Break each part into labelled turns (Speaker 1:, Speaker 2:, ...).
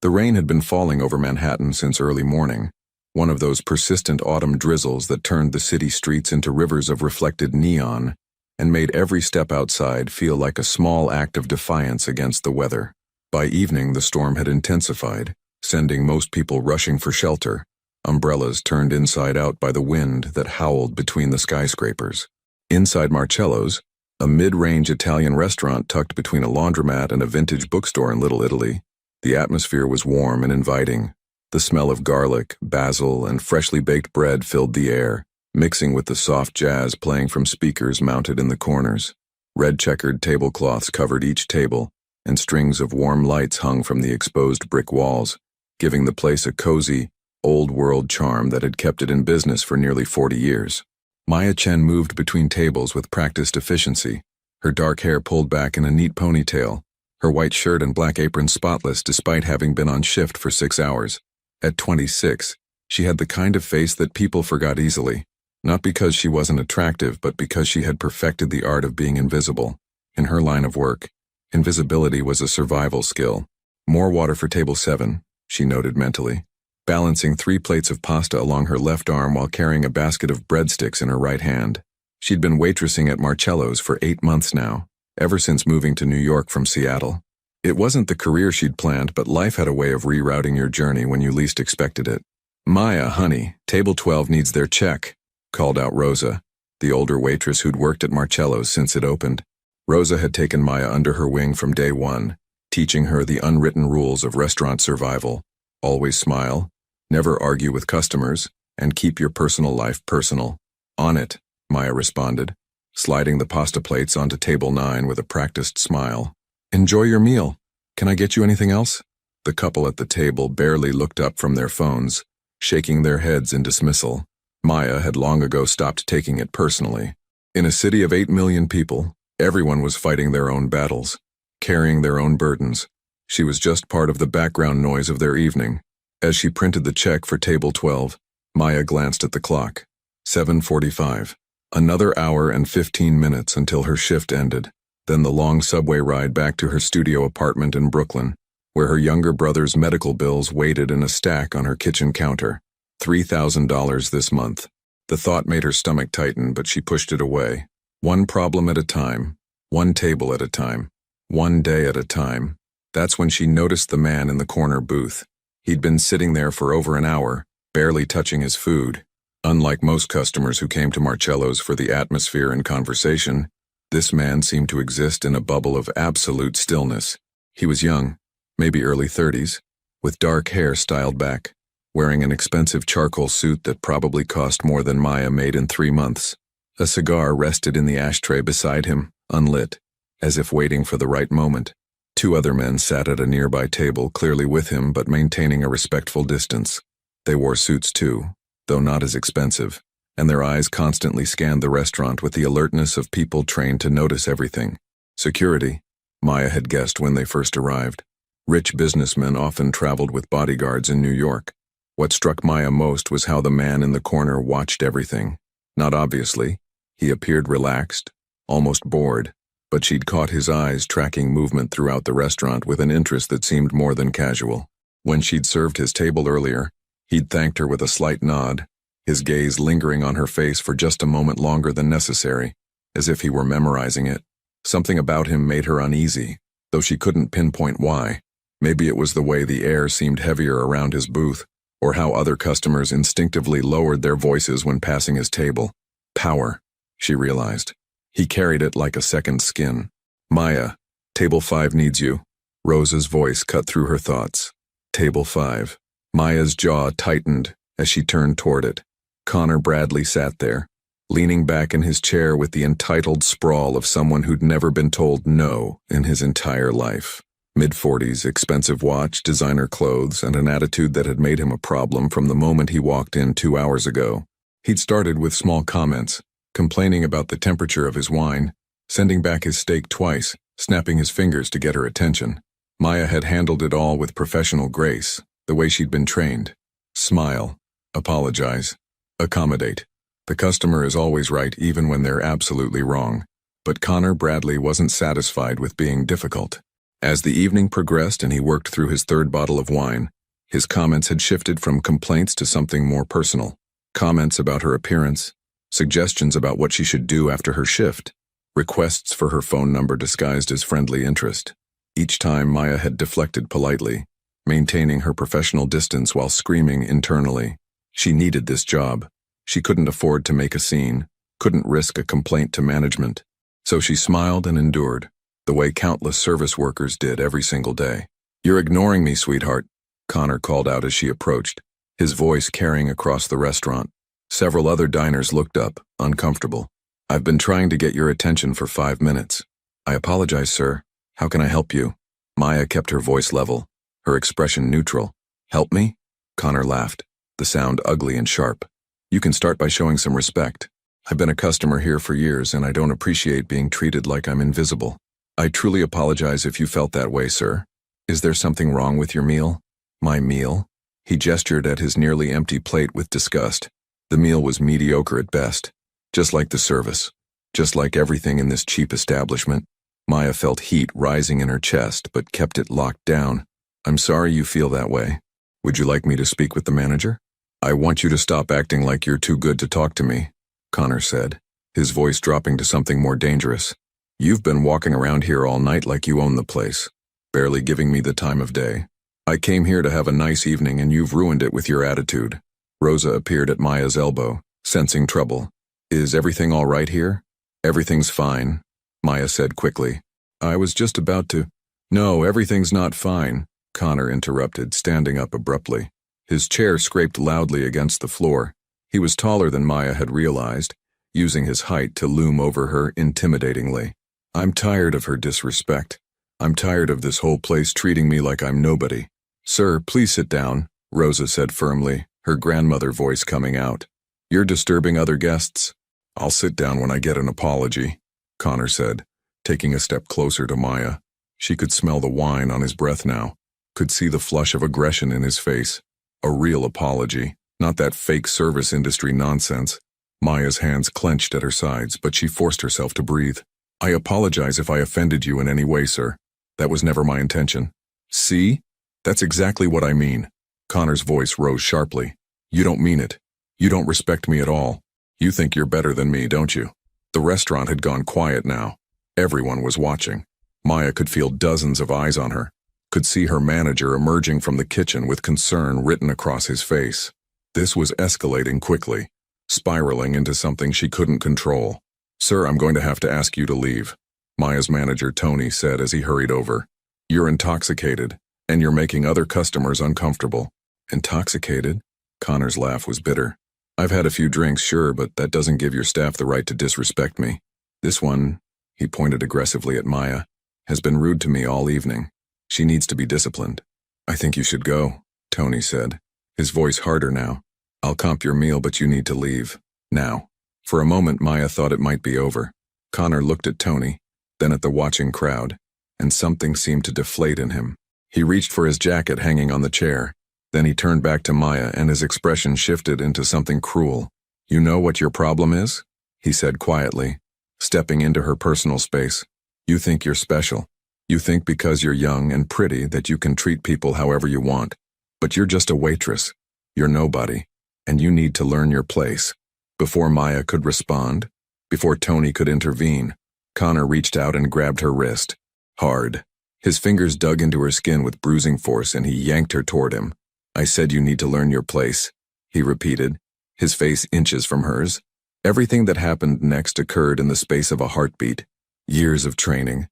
Speaker 1: The rain had been falling over Manhattan since early morning, one of those persistent autumn drizzles that turned the city streets into rivers of reflected neon and made every step outside feel like a small act of defiance against the weather. By evening, the storm had intensified, sending most people rushing for shelter, umbrellas turned inside out by the wind that howled between the skyscrapers. Inside Marcello's, a mid-range Italian restaurant tucked between a laundromat and a vintage bookstore in Little Italy, the atmosphere was warm and inviting. The smell of garlic, basil, and freshly baked bread filled the air, mixing with the soft jazz playing from speakers mounted in the corners. Red-checkered tablecloths covered each table, and strings of warm lights hung from the exposed brick walls, giving the place a cozy, old-world charm that had kept it in business for nearly 40 years. Maya Chen moved between tables with practiced efficiency, her dark hair pulled back in a neat ponytail, her white shirt and black apron spotless despite having been on shift for 6 hours. At 26, she had the kind of face that people forgot easily, not because she wasn't attractive but because she had perfected the art of being invisible. In her line of work, invisibility was a survival skill. More water for table 7, she noted mentally, balancing 3 plates of pasta along her left arm while carrying a basket of breadsticks in her right hand. She'd been waitressing at Marcello's for 8 months now, ever since moving to New York from Seattle. It wasn't the career she'd planned, but life had a way of rerouting your journey when you least expected it. "Maya, honey, table 12 needs their check," called out Rosa, the older waitress who'd worked at Marcello's since it opened. Rosa had taken Maya under her wing from day one, teaching her the unwritten rules of restaurant survival. Always smile, never argue with customers, and keep your personal life personal. "On it," Maya responded, sliding the pasta plates onto table 9 with a practiced smile. "Enjoy your meal. Can I get you anything else?" The couple at the table barely looked up from their phones, shaking their heads in dismissal. Maya had long ago stopped taking it personally. In a city of 8 million people, everyone was fighting their own battles, carrying their own burdens. She was just part of the background noise of their evening. As she printed the check for table 12, Maya glanced at the clock. 7:45. Another hour and 15 minutes until her shift ended. Then the long subway ride back to her studio apartment in Brooklyn, where her younger brother's medical bills waited in a stack on her kitchen counter. $3,000 this month. The thought made her stomach tighten, but she pushed it away. One problem at a time, one table at a time, one day at a time. That's when she noticed the man in the corner booth. He'd been sitting there for over an hour, barely touching his food. Unlike most customers who came to Marcello's for the atmosphere and conversation, this man seemed to exist in a bubble of absolute stillness. He was young, maybe early 30s, with dark hair styled back, wearing an expensive charcoal suit that probably cost more than Maya made in 3 months. A cigar rested in the ashtray beside him, unlit, as if waiting for the right moment. 2 other men sat at a nearby table, clearly with him but maintaining a respectful distance. They wore suits too, though not as expensive, and their eyes constantly scanned the restaurant with the alertness of people trained to notice everything. Security, Maya had guessed when they first arrived. Rich businessmen often traveled with bodyguards in New York. What struck Maya most was how the man in the corner watched everything. Not obviously, he appeared relaxed, almost bored, but she'd caught his eyes tracking movement throughout the restaurant with an interest that seemed more than casual. When she'd served his table earlier, he'd thanked her with a slight nod, his gaze lingering on her face for just a moment longer than necessary, as if he were memorizing it. Something about him made her uneasy, though she couldn't pinpoint why. Maybe it was the way the air seemed heavier around his booth, or how other customers instinctively lowered their voices when passing his table. Power, she realized. He carried it like a second skin. "Maya, table 5 needs you." Rosa's voice cut through her thoughts. Table 5. Maya's jaw tightened as she turned toward it. Connor Bradley sat there, leaning back in his chair with the entitled sprawl of someone who'd never been told no in his entire life. Mid-40s, expensive watch, designer clothes, and an attitude that had made him a problem from the moment he walked in 2 hours ago. He'd started with small comments, complaining about the temperature of his wine, sending back his steak twice, snapping his fingers to get her attention. Maya had handled it all with professional grace, the way she'd been trained. Smile, apologize, accommodate. The customer is always right even when they're absolutely wrong. But Connor Bradley wasn't satisfied with being difficult. As the evening progressed and he worked through his third bottle of wine, his comments had shifted from complaints to something more personal. Comments about her appearance, suggestions about what she should do after her shift, requests for her phone number disguised as friendly interest. Each time Maya had deflected politely, maintaining her professional distance while screaming internally. She needed this job. She couldn't afford to make a scene, couldn't risk a complaint to management. So she smiled and endured, the way countless service workers did every single day. "You're ignoring me, sweetheart," Connor called out as she approached, his voice carrying across the restaurant. Several other diners looked up, uncomfortable. "I've been trying to get your attention for 5 minutes." "I apologize, sir. How can I help you?" Maya kept her voice level, her expression neutral. "Help me?" Connor laughed, the sound ugly and sharp. "You can start by showing some respect. I've been a customer here for years and I don't appreciate being treated like I'm invisible." "I truly apologize if you felt that way, sir. Is there something wrong with your meal?" "My meal?" He gestured at his nearly empty plate with disgust. The meal was mediocre at best. Just like the service. Just like everything in this cheap establishment. Maya felt heat rising in her chest but kept it locked down. "I'm sorry you feel that way. Would you like me to speak with the manager?" "I want you to stop acting like you're too good to talk to me," Connor said, his voice dropping to something more dangerous. "You've been walking around here all night like you own the place, barely giving me the time of day. I came here to have a nice evening and you've ruined it with your attitude." Rosa appeared at Maya's elbow, sensing trouble. "Is everything all right here?" "Everything's fine," Maya said quickly. "I was just about to—" "No, everything's not fine," Connor interrupted, standing up abruptly. His chair scraped loudly against the floor. He was taller than Maya had realized, using his height to loom over her intimidatingly. "I'm tired of her disrespect. I'm tired of this whole place treating me like I'm nobody." "Sir, please sit down," Rosa said firmly, her grandmother voice coming out. "You're disturbing other guests." "I'll sit down when I get an apology," Connor said, taking a step closer to Maya. She could smell the wine on his breath now, could see the flush of aggression in his face. A real apology, not that fake service industry nonsense. Maya's hands clenched at her sides, but she forced herself to breathe. "I apologize if I offended you in any way, sir. That was never my intention." "See? That's exactly what I mean." Connor's voice rose sharply. "You don't mean it. You don't respect me at all. You think you're better than me, don't you?" The restaurant had gone quiet now. Everyone was watching. Maya could feel dozens of eyes on her, could see her manager emerging from the kitchen with concern written across his face. This was escalating quickly, spiraling into something she couldn't control. "Sir, I'm going to have to ask you to leave," Maya's manager Tony said as he hurried over. "You're intoxicated, and you're making other customers uncomfortable." "Intoxicated?" Connor's laugh was bitter. "I've had a few drinks, sure, but that doesn't give your staff the right to disrespect me. This one," he pointed aggressively at Maya, "has been rude to me all evening. She needs to be disciplined." "I think you should go," Tony said, his voice harder now. "I'll comp your meal, but you need to leave. Now." For a moment Maya thought it might be over. Connor looked at Tony, then at the watching crowd, and something seemed to deflate in him. He reached for his jacket hanging on the chair. Then he turned back to Maya and his expression shifted into something cruel. "You know what your problem is?" he said quietly, stepping into her personal space. "You think you're special. You think because you're young and pretty that you can treat people however you want. But you're just a waitress. You're nobody. And you need to learn your place." Before Maya could respond, before Tony could intervene, Connor reached out and grabbed her wrist. Hard. His fingers dug into her skin with bruising force and he yanked her toward him. "I said you need to learn your place," he repeated, his face inches from hers. Everything that happened next occurred in the space of a heartbeat. Years of training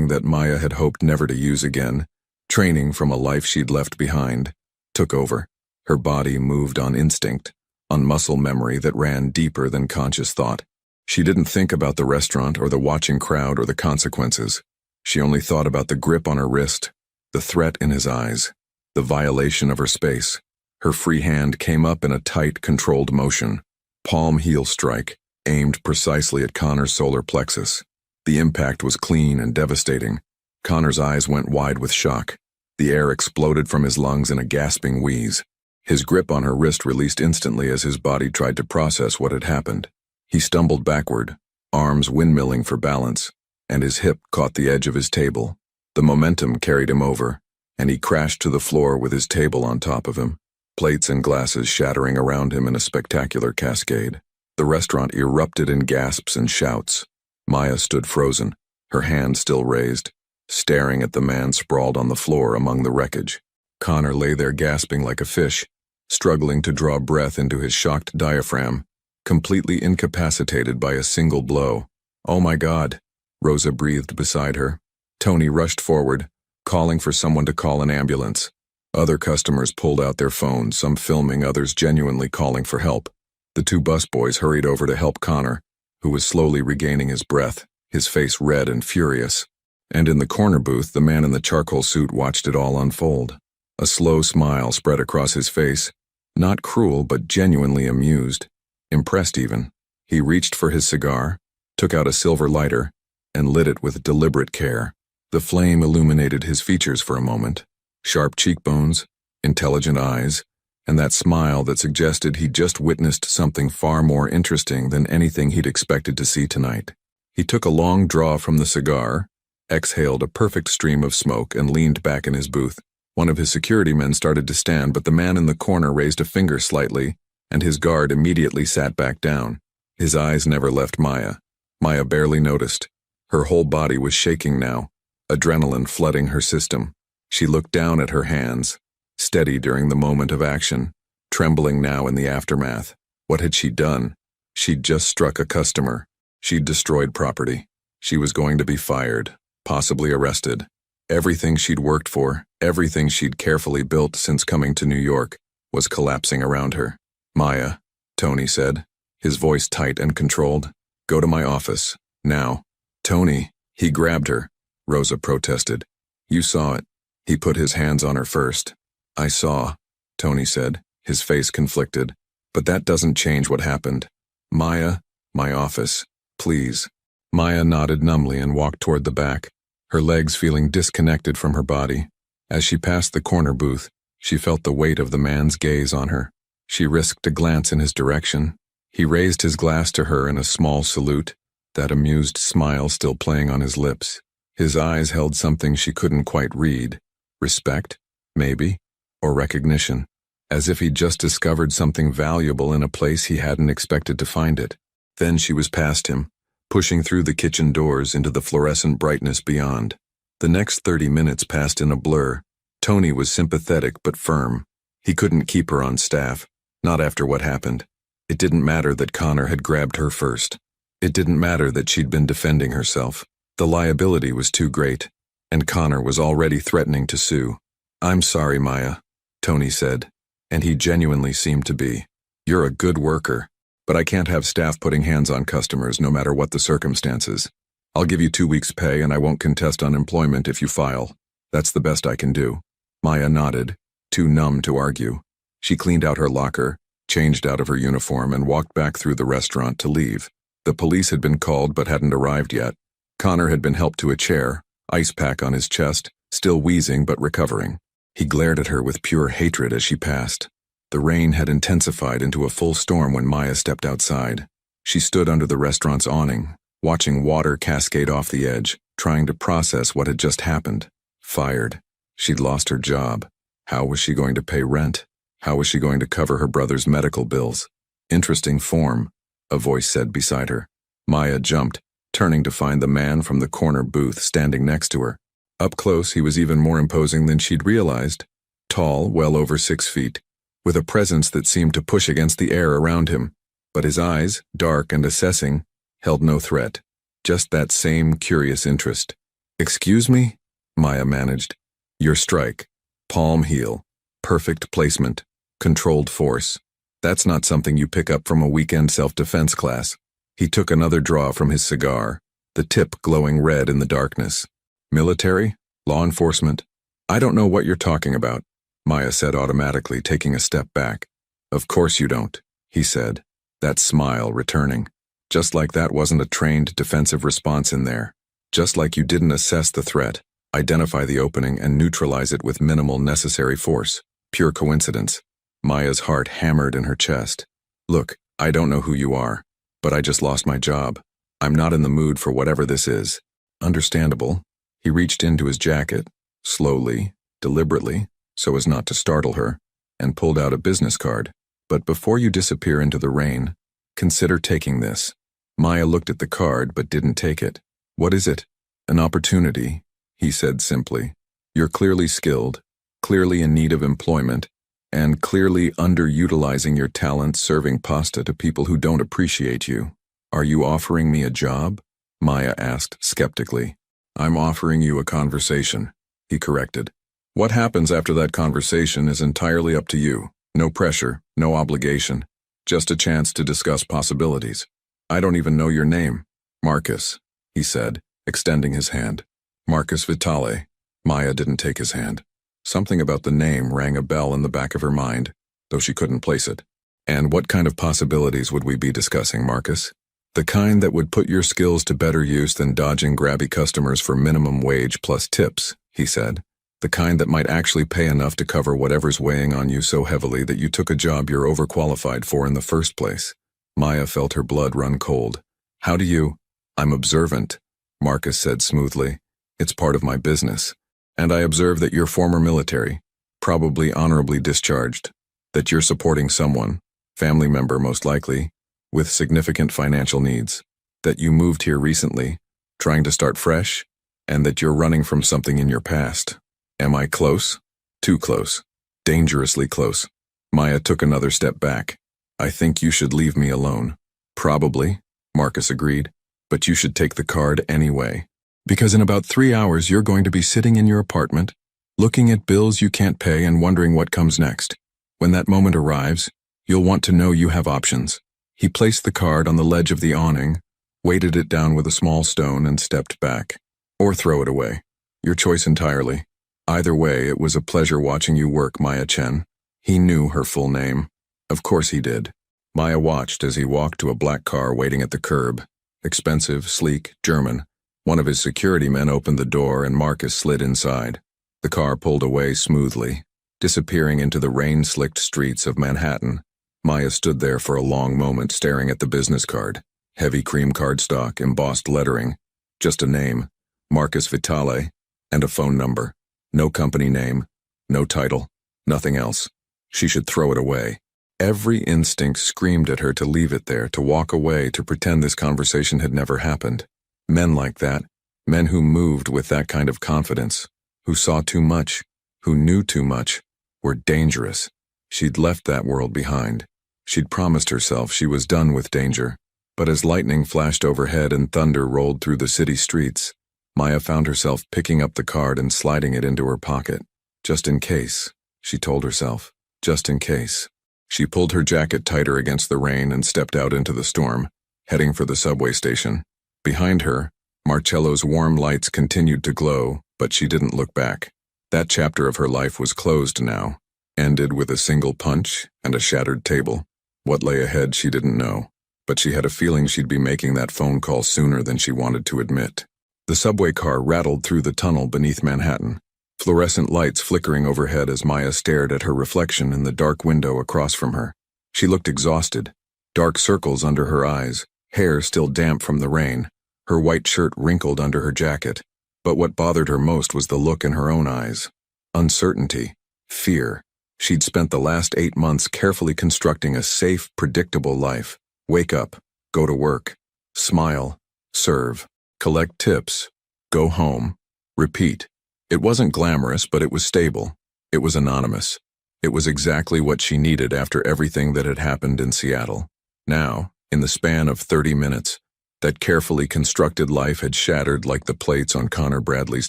Speaker 1: that Maya had hoped never to use again, training from a life she'd left behind, took over. Her body moved on instinct, on muscle memory that ran deeper than conscious thought. She didn't think about the restaurant or the watching crowd or the consequences. She only thought about the grip on her wrist, the threat in his eyes, the violation of her space. Her free hand came up in a tight, controlled motion. Palm heel strike, aimed precisely at Connor's solar plexus. The impact was clean and devastating. Connor's eyes went wide with shock. The air exploded from his lungs in a gasping wheeze. His grip on her wrist released instantly as his body tried to process what had happened. He stumbled backward, arms windmilling for balance, and his hip caught the edge of his table. The momentum carried him over, and he crashed to the floor with his table on top of him, plates and glasses shattering around him in a spectacular cascade. The restaurant erupted in gasps and shouts. Maya stood frozen, her hand still raised, staring at the man sprawled on the floor among the wreckage. Connor lay there gasping like a fish, struggling to draw breath into his shocked diaphragm, completely incapacitated by a single blow. "Oh my God," Rosa breathed beside her. Tony rushed forward, calling for someone to call an ambulance. Other customers pulled out their phones, some filming, others genuinely calling for help. The two busboys hurried over to help Connor, who was slowly regaining his breath, his face red and furious. And in the corner booth, the man in the charcoal suit watched it all unfold. A slow smile spread across his face, not cruel but genuinely amused, impressed even. He reached for his cigar, took out a silver lighter, and lit it with deliberate care. The flame illuminated his features for a moment. Sharp cheekbones, intelligent eyes, and that smile that suggested he'd just witnessed something far more interesting than anything he'd expected to see tonight. He took a long draw from the cigar, exhaled a perfect stream of smoke, and leaned back in his booth. One of his security men started to stand, but the man in the corner raised a finger slightly, and his guard immediately sat back down. His eyes never left Maya. Maya barely noticed. Her whole body was shaking now, adrenaline flooding her system. She looked down at her hands, steady during the moment of action, trembling now in the aftermath. What had she done? She'd just struck a customer. She'd destroyed property. She was going to be fired, possibly arrested. Everything she'd worked for, everything she'd carefully built since coming to New York, was collapsing around her. "Maya," Tony said, his voice tight and controlled. "Go to my office, now." "Tony," he grabbed her. Rosa protested. "You saw it." He put his hands on her first. "I saw," Tony said, his face conflicted. "But that doesn't change what happened. Maya, my office, please." Maya nodded numbly and walked toward the back, her legs feeling disconnected from her body. As she passed the corner booth, she felt the weight of the man's gaze on her. She risked a glance in his direction. He raised his glass to her in a small salute, that amused smile still playing on his lips. His eyes held something she couldn't quite read. Respect, maybe, or recognition, as if he'd just discovered something valuable in a place he hadn't expected to find it. Then she was past him, pushing through the kitchen doors into the fluorescent brightness beyond. The next 30 minutes passed in a blur. Tony was sympathetic but firm. He couldn't keep her on staff, not after what happened. It didn't matter that Connor had grabbed her first. It didn't matter that she'd been defending herself. The liability was too great, and Connor was already threatening to sue. "I'm sorry, Maya," Tony said, and he genuinely seemed to be. "You're a good worker, but I can't have staff putting hands on customers no matter what the circumstances. I'll give you 2 weeks' pay and I won't contest unemployment if you file. That's the best I can do." Maya nodded, too numb to argue. She cleaned out her locker, changed out of her uniform, and walked back through the restaurant to leave. The police had been called but hadn't arrived yet. Connor had been helped to a chair, ice pack on his chest, still wheezing but recovering. He glared at her with pure hatred as she passed. The rain had intensified into a full storm when Maya stepped outside. She stood under the restaurant's awning, watching water cascade off the edge, trying to process what had just happened. Fired. She'd lost her job. How was she going to pay rent? How was she going to cover her brother's medical bills? "Interesting form," a voice said beside her. Maya jumped, turning to find the man from the corner booth standing next to her. Up close, he was even more imposing than she'd realized. Tall, well over 6 feet, with a presence that seemed to push against the air around him. But his eyes, dark and assessing, held no threat. Just that same curious interest. "Excuse me?" Maya managed. "Your strike. Palm heel. Perfect placement. Controlled force. That's not something you pick up from a weekend self-defense class." He took another draw from his cigar, the tip glowing red in the darkness. "Military? Law enforcement? I don't know what you're talking about," Maya said automatically, taking a step back. "Of course you don't," he said, that smile returning. "Just like that wasn't a trained defensive response in there. Just like you didn't assess the threat, identify the opening, and neutralize it with minimal necessary force. Pure coincidence." Maya's heart hammered in her chest. "Look, I don't know who you are, but I just lost my job. I'm not in the mood for whatever this is." "Understandable," He reached into his jacket, slowly, deliberately, so as not to startle her, and pulled out a business card. But before you disappear into the rain, consider taking this. Maya looked at the card but didn't take it. What is it? An opportunity, he said simply. You're clearly skilled, clearly in need of employment, and clearly underutilizing your talents serving pasta to people who don't appreciate you. Are you offering me a job? Maya asked skeptically. I'm offering you a conversation, he corrected. What happens after that conversation is entirely up to you. No pressure, no obligation, just a chance to discuss possibilities. I don't even know your name. Marcus, he said, extending his hand. Marcus Vitale. Maya didn't take his hand. Something about the name rang a bell in the back of her mind, though she couldn't place it. And what kind of possibilities would we be discussing, Marcus? The kind that would put your skills to better use than dodging grabby customers for minimum wage plus tips, he said. The kind that might actually pay enough to cover whatever's weighing on you so heavily that you took a job you're overqualified for in the first place. Maya felt her blood run cold. How do you? I'm observant, Marcus said smoothly. It's part of my business. And I observe that you're former military, probably honorably discharged, that you're supporting someone, family member most likely, with significant financial needs, that you moved here recently, trying to start fresh, and that you're running from something in your past. Am I close? Too close. Dangerously close. Maya took another step back. I think you should leave me alone. Probably, Marcus agreed, but you should take the card anyway. Because in about 3 hours you're going to be sitting in your apartment, looking at bills you can't pay and wondering what comes next. When that moment arrives, you'll want to know you have options. He placed the card on the ledge of the awning, weighted it down with a small stone and stepped back. Or throw it away. Your choice entirely. Either way, it was a pleasure watching you work, Maya Chen. He knew her full name. Of course he did. Maya watched as he walked to a black car waiting at the curb. Expensive, sleek, German. One of his security men opened the door and Marcus slid inside. The car pulled away smoothly, disappearing into the rain-slicked streets of Manhattan. Maya stood there for a long moment staring at the business card. Heavy cream cardstock, embossed lettering. Just a name, Marcus Vitale, and a phone number. No company name, no title, nothing else. She should throw it away. Every instinct screamed at her to leave it there, to walk away, to pretend this conversation had never happened. Men like that, men who moved with that kind of confidence, who saw too much, who knew too much, were dangerous. She'd left that world behind. She'd promised herself she was done with danger. But as lightning flashed overhead and thunder rolled through the city streets, Maya found herself picking up the card and sliding it into her pocket. Just in case, she told herself. Just in case. She pulled her jacket tighter against the rain and stepped out into the storm, heading for the subway station. Behind her, Marcello's warm lights continued to glow, but she didn't look back. That chapter of her life was closed now, ended with a single punch and a shattered table. What lay ahead she didn't know, but she had a feeling she'd be making that phone call sooner than she wanted to admit. The subway car rattled through the tunnel beneath Manhattan, fluorescent lights flickering overhead as Maya stared at her reflection in the dark window across from her. She looked exhausted, dark circles under her eyes, hair still damp from the rain, her white shirt wrinkled under her jacket. But what bothered her most was the look in her own eyes. Uncertainty, fear. She'd spent the last 8 months carefully constructing a safe, predictable life. Wake up, go to work, smile, serve, collect tips, go home, repeat. It wasn't glamorous, but it was stable. It was anonymous. It was exactly what she needed after everything that had happened in Seattle. Now, in the span of 30 minutes, that carefully constructed life had shattered like the plates on Connor Bradley's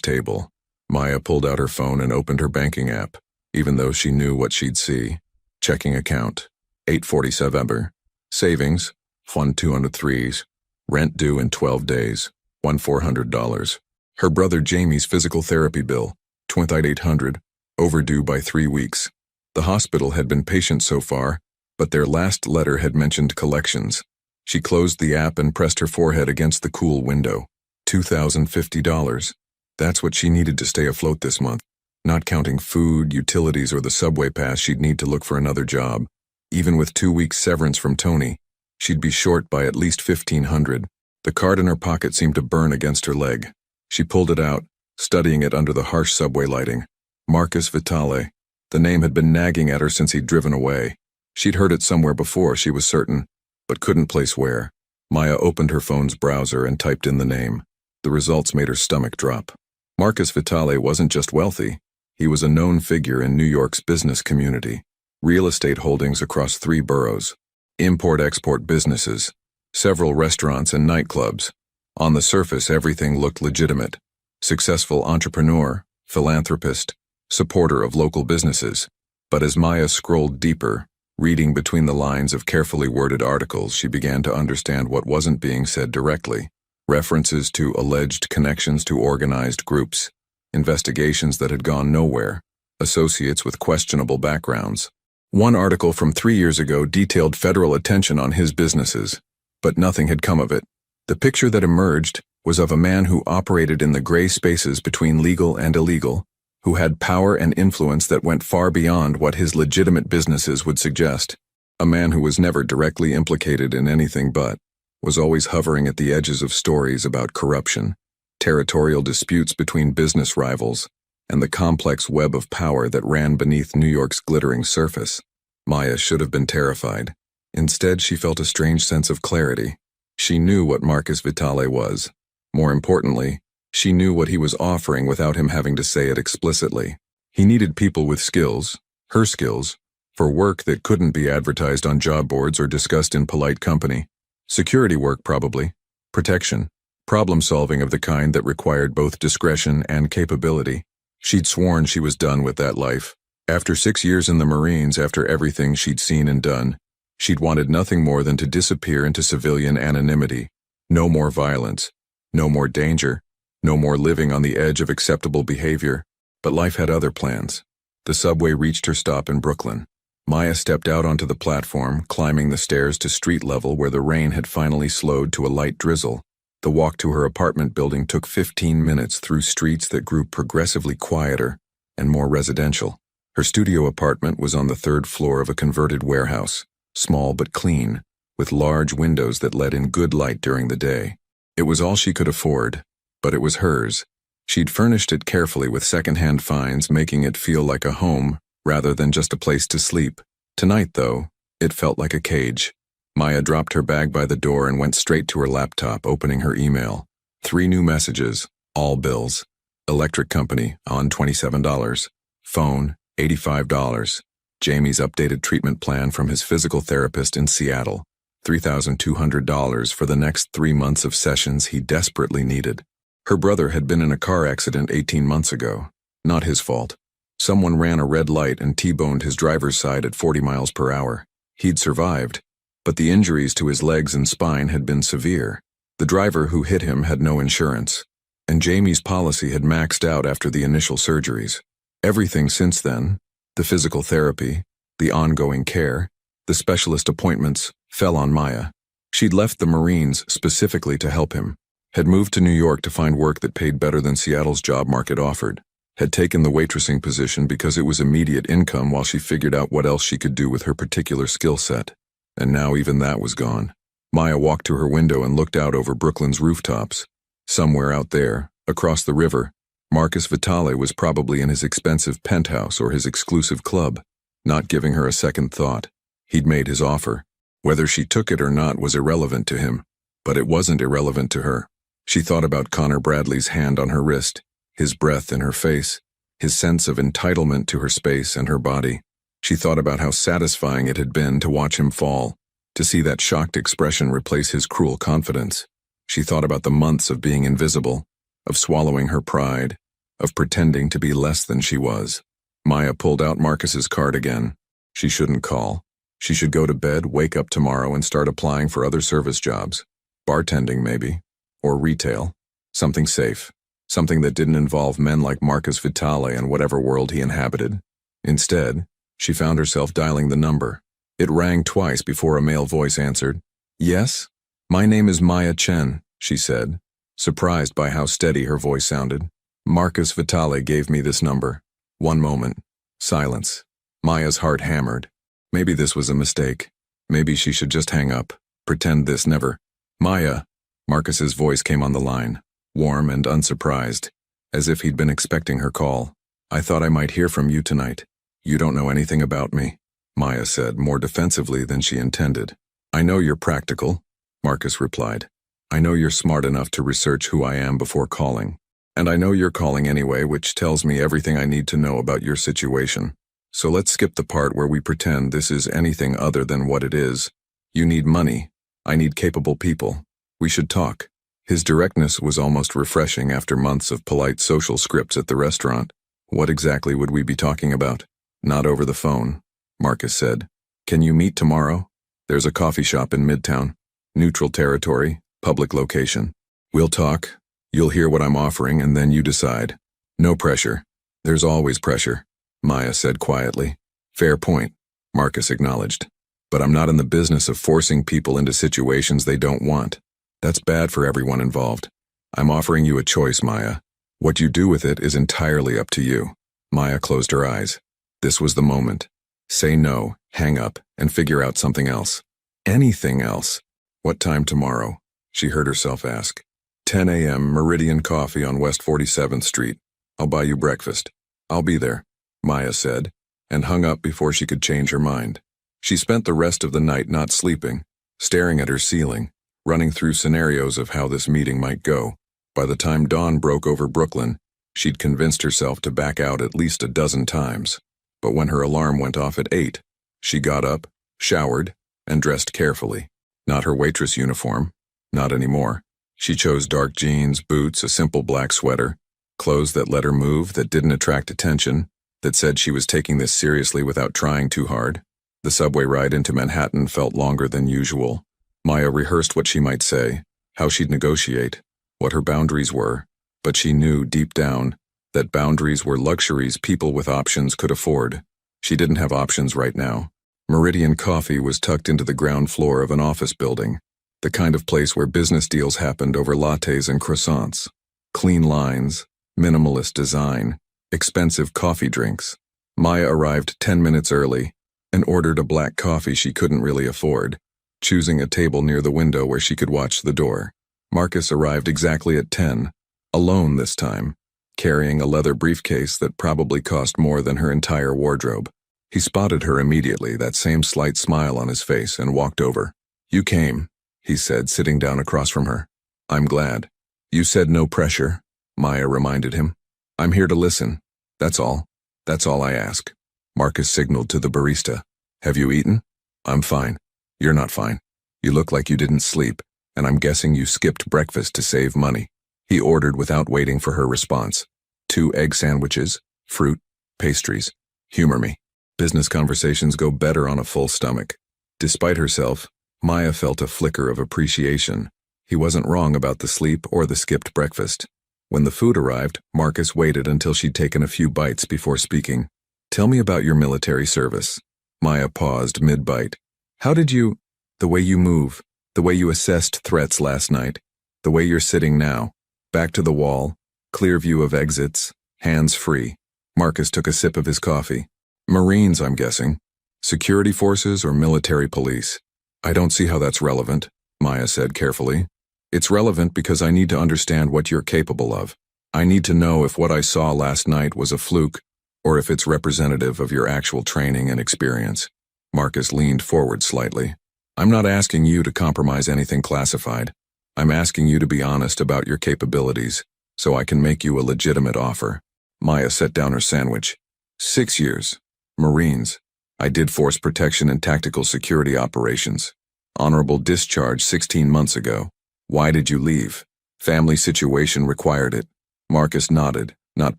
Speaker 1: table. Maya pulled out her phone and opened her banking app, even though she knew what she'd see. Checking account, 847. Savings, fund 203s. Rent due in 12 days, $1,400. Her brother Jamie's physical therapy bill, $2,800, overdue by 3 weeks. The hospital had been patient so far, but their last letter had mentioned collections. She closed the app and pressed her forehead against the cool window. $2,050. That's what she needed to stay afloat this month. Not counting food, utilities, or the subway pass, she'd need to look for another job. Even with 2 weeks severance from Tony, she'd be short by at least $1,500. The card in her pocket seemed to burn against her leg. She pulled it out, studying it under the harsh subway lighting. Marcus Vitale. The name had been nagging at her since he'd driven away. She'd heard it somewhere before, she was certain, but couldn't place where. Maya opened her phone's browser and typed in the name. The results made her stomach drop. Marcus Vitale wasn't just wealthy. He was a known figure in New York's business community. Real estate holdings across 3 boroughs. Import-export businesses. Several restaurants and nightclubs. On the surface, everything looked legitimate. Successful entrepreneur, philanthropist, supporter of local businesses. But as Maya scrolled deeper, reading between the lines of carefully worded articles, she began to understand what wasn't being said directly. References to alleged connections to organized groups, investigations that had gone nowhere, associates with questionable backgrounds. One article from 3 years ago detailed federal attention on his businesses, but nothing had come of it. The picture that emerged was of a man who operated in the gray spaces between legal and illegal, who had power and influence that went far beyond what his legitimate businesses would suggest. A man who was never directly implicated in anything but was always hovering at the edges of stories about corruption, territorial disputes between business rivals, and the complex web of power that ran beneath New York's glittering surface. Maya should have been terrified. Instead, she felt a strange sense of clarity. She knew what Marcus Vitale was. More importantly, she knew what he was offering without him having to say it explicitly. He needed people with skills, her skills, for work that couldn't be advertised on job boards or discussed in polite company. Security work, probably. Protection. Problem-solving of the kind that required both discretion and capability. She'd sworn she was done with that life. After 6 years in the Marines, after everything she'd seen and done, she'd wanted nothing more than to disappear into civilian anonymity. No more violence. No more danger. No more living on the edge of acceptable behavior. But life had other plans. The subway reached her stop in Brooklyn. Maya stepped out onto the platform, climbing the stairs to street level where the rain had finally slowed to a light drizzle. The walk to her apartment building took 15 minutes through streets that grew progressively quieter and more residential. Her studio apartment was on the 3rd floor of a converted warehouse, small but clean, with large windows that let in good light during the day. It was all she could afford, but it was hers. She'd furnished it carefully with second-hand finds, making it feel like a home rather than just a place to sleep. Tonight, though, it felt like a cage. Maya dropped her bag by the door and went straight to her laptop, opening her email. 3 new messages, all bills. Electric company, on $27. Phone, $85. Jamie's updated treatment plan from his physical therapist in Seattle. $3,200 for the next 3 months of sessions he desperately needed. Her brother had been in a car accident 18 months ago. Not his fault. Someone ran a red light and T-boned his driver's side at 40 miles per hour. He'd survived, but the injuries to his legs and spine had been severe. The driver who hit him had no insurance, and Jamie's policy had maxed out after the initial surgeries. Everything since then, the physical therapy, the ongoing care, the specialist appointments, fell on Maya. She'd left the Marines specifically to help him, had moved to New York to find work that paid better than Seattle's job market offered, had taken the waitressing position because it was immediate income while she figured out what else she could do with her particular skill set. And now even that was gone. Maya walked to her window and looked out over Brooklyn's rooftops. Somewhere out there, across the river, Marcus Vitale was probably in his expensive penthouse or his exclusive club, not giving her a second thought. He'd made his offer. Whether she took it or not was irrelevant to him, but it wasn't irrelevant to her. She thought about Connor Bradley's hand on her wrist, his breath in her face, his sense of entitlement to her space and her body. She thought about how satisfying it had been to watch him fall, to see that shocked expression replace his cruel confidence. She thought about the months of being invisible, of swallowing her pride, of pretending to be less than she was. Maya pulled out Marcus's card again. She shouldn't call. She should go to bed, wake up tomorrow, and start applying for other service jobs. Bartending, maybe. Or retail. Something safe. Something that didn't involve men like Marcus Vitale and whatever world he inhabited. Instead, she found herself dialing the number. It rang twice before a male voice answered. "Yes? My name is Maya Chen," she said, surprised by how steady her voice sounded. "Marcus Vitale gave me this number." One moment. Silence. Maya's heart hammered. Maybe this was a mistake. Maybe she should just hang up. Pretend this never. "Maya." Marcus's voice came on the line, warm and unsurprised. as if he'd been expecting her call. "I thought I might hear from you tonight. You don't know anything about me," Maya said, more defensively than she intended. "I know you're practical," Marcus replied. "I know you're smart enough to research who I am before calling. And I know you're calling anyway, which tells me everything I need to know about your situation. So let's skip the part where we pretend this is anything other than what it is. You need money. I need capable people. We should talk." His directness was almost refreshing after months of polite social scripts at the restaurant. "What exactly would we be talking about?" "Not over the phone," Marcus said. "Can you meet tomorrow? There's a coffee shop in Midtown. Neutral territory, public location. We'll talk. You'll hear what I'm offering and then you decide. No pressure." "There's always pressure," Maya said quietly. "Fair point," Marcus acknowledged. "But I'm not in the business of forcing people into situations they don't want. That's bad for everyone involved. I'm offering you a choice, Maya. What you do with it is entirely up to you." Maya closed her eyes. This was the moment. Say no, hang up, and figure out something else. Anything else. "What time tomorrow?" she heard herself ask. 10 a.m. Meridian Coffee on West 47th Street. I'll buy you breakfast." "I'll be there," Maya said, and hung up before she could change her mind. She spent the rest of the night not sleeping, staring at her ceiling, running through scenarios of how this meeting might go. By the time dawn broke over Brooklyn, she'd convinced herself to back out at least a dozen times. But when her alarm went off at 8, she got up, showered, and dressed carefully. Not her waitress uniform. Not anymore. She chose dark jeans, boots, a simple black sweater, clothes that let her move, that didn't attract attention, that said she was taking this seriously without trying too hard. The subway ride into Manhattan felt longer than usual. Maya rehearsed what she might say, how she'd negotiate, what her boundaries were, but she knew deep down that boundaries were luxuries people with options could afford. She didn't have options right now. Meridian Coffee was tucked into the ground floor of an office building, the kind of place where business deals happened over lattes and croissants. Clean lines, minimalist design, expensive coffee drinks. Maya arrived 10 minutes early and ordered a black coffee she couldn't really afford, choosing a table near the window where she could watch the door. Marcus arrived exactly at 10, alone this time, carrying a leather briefcase that probably cost more than her entire wardrobe. He spotted her immediately, that same slight smile on his face, and walked over. "You came," he said, sitting down across from her. "I'm glad." "You said no pressure," Maya reminded him. "I'm here to listen. That's all. That's all I ask." Marcus signaled to the barista. "Have you eaten?" "I'm fine." "You're not fine. You look like you didn't sleep, and I'm guessing you skipped breakfast to save money." He ordered without waiting for her response. 2 egg sandwiches, fruit, pastries. Humor me. Business conversations go better on a full stomach. Despite herself, Maya felt a flicker of appreciation. He wasn't wrong about the sleep or the skipped breakfast. When the food arrived, Marcus waited until she'd taken a few bites before speaking. "Tell me about your military service." Maya paused mid-bite. "How did you... the way you move, the way you assessed threats last night, the way you're sitting now, back to the wall, clear view of exits, hands free." Marcus took a sip of his coffee. "Marines, I'm guessing. Security forces or military police?" "I don't see how that's relevant," Maya said carefully. "It's relevant because I need to understand what you're capable of. I need to know if what I saw last night was a fluke or if it's representative of your actual training and experience." Marcus leaned forward slightly. "I'm not asking you to compromise anything classified. I'm asking you to be honest about your capabilities so I can make you a legitimate offer." Maya set down her sandwich. 6 years. Marines. I did force protection and tactical security operations. Honorable discharge 16 months ago. Why did you leave? Family situation required it. Marcus nodded, not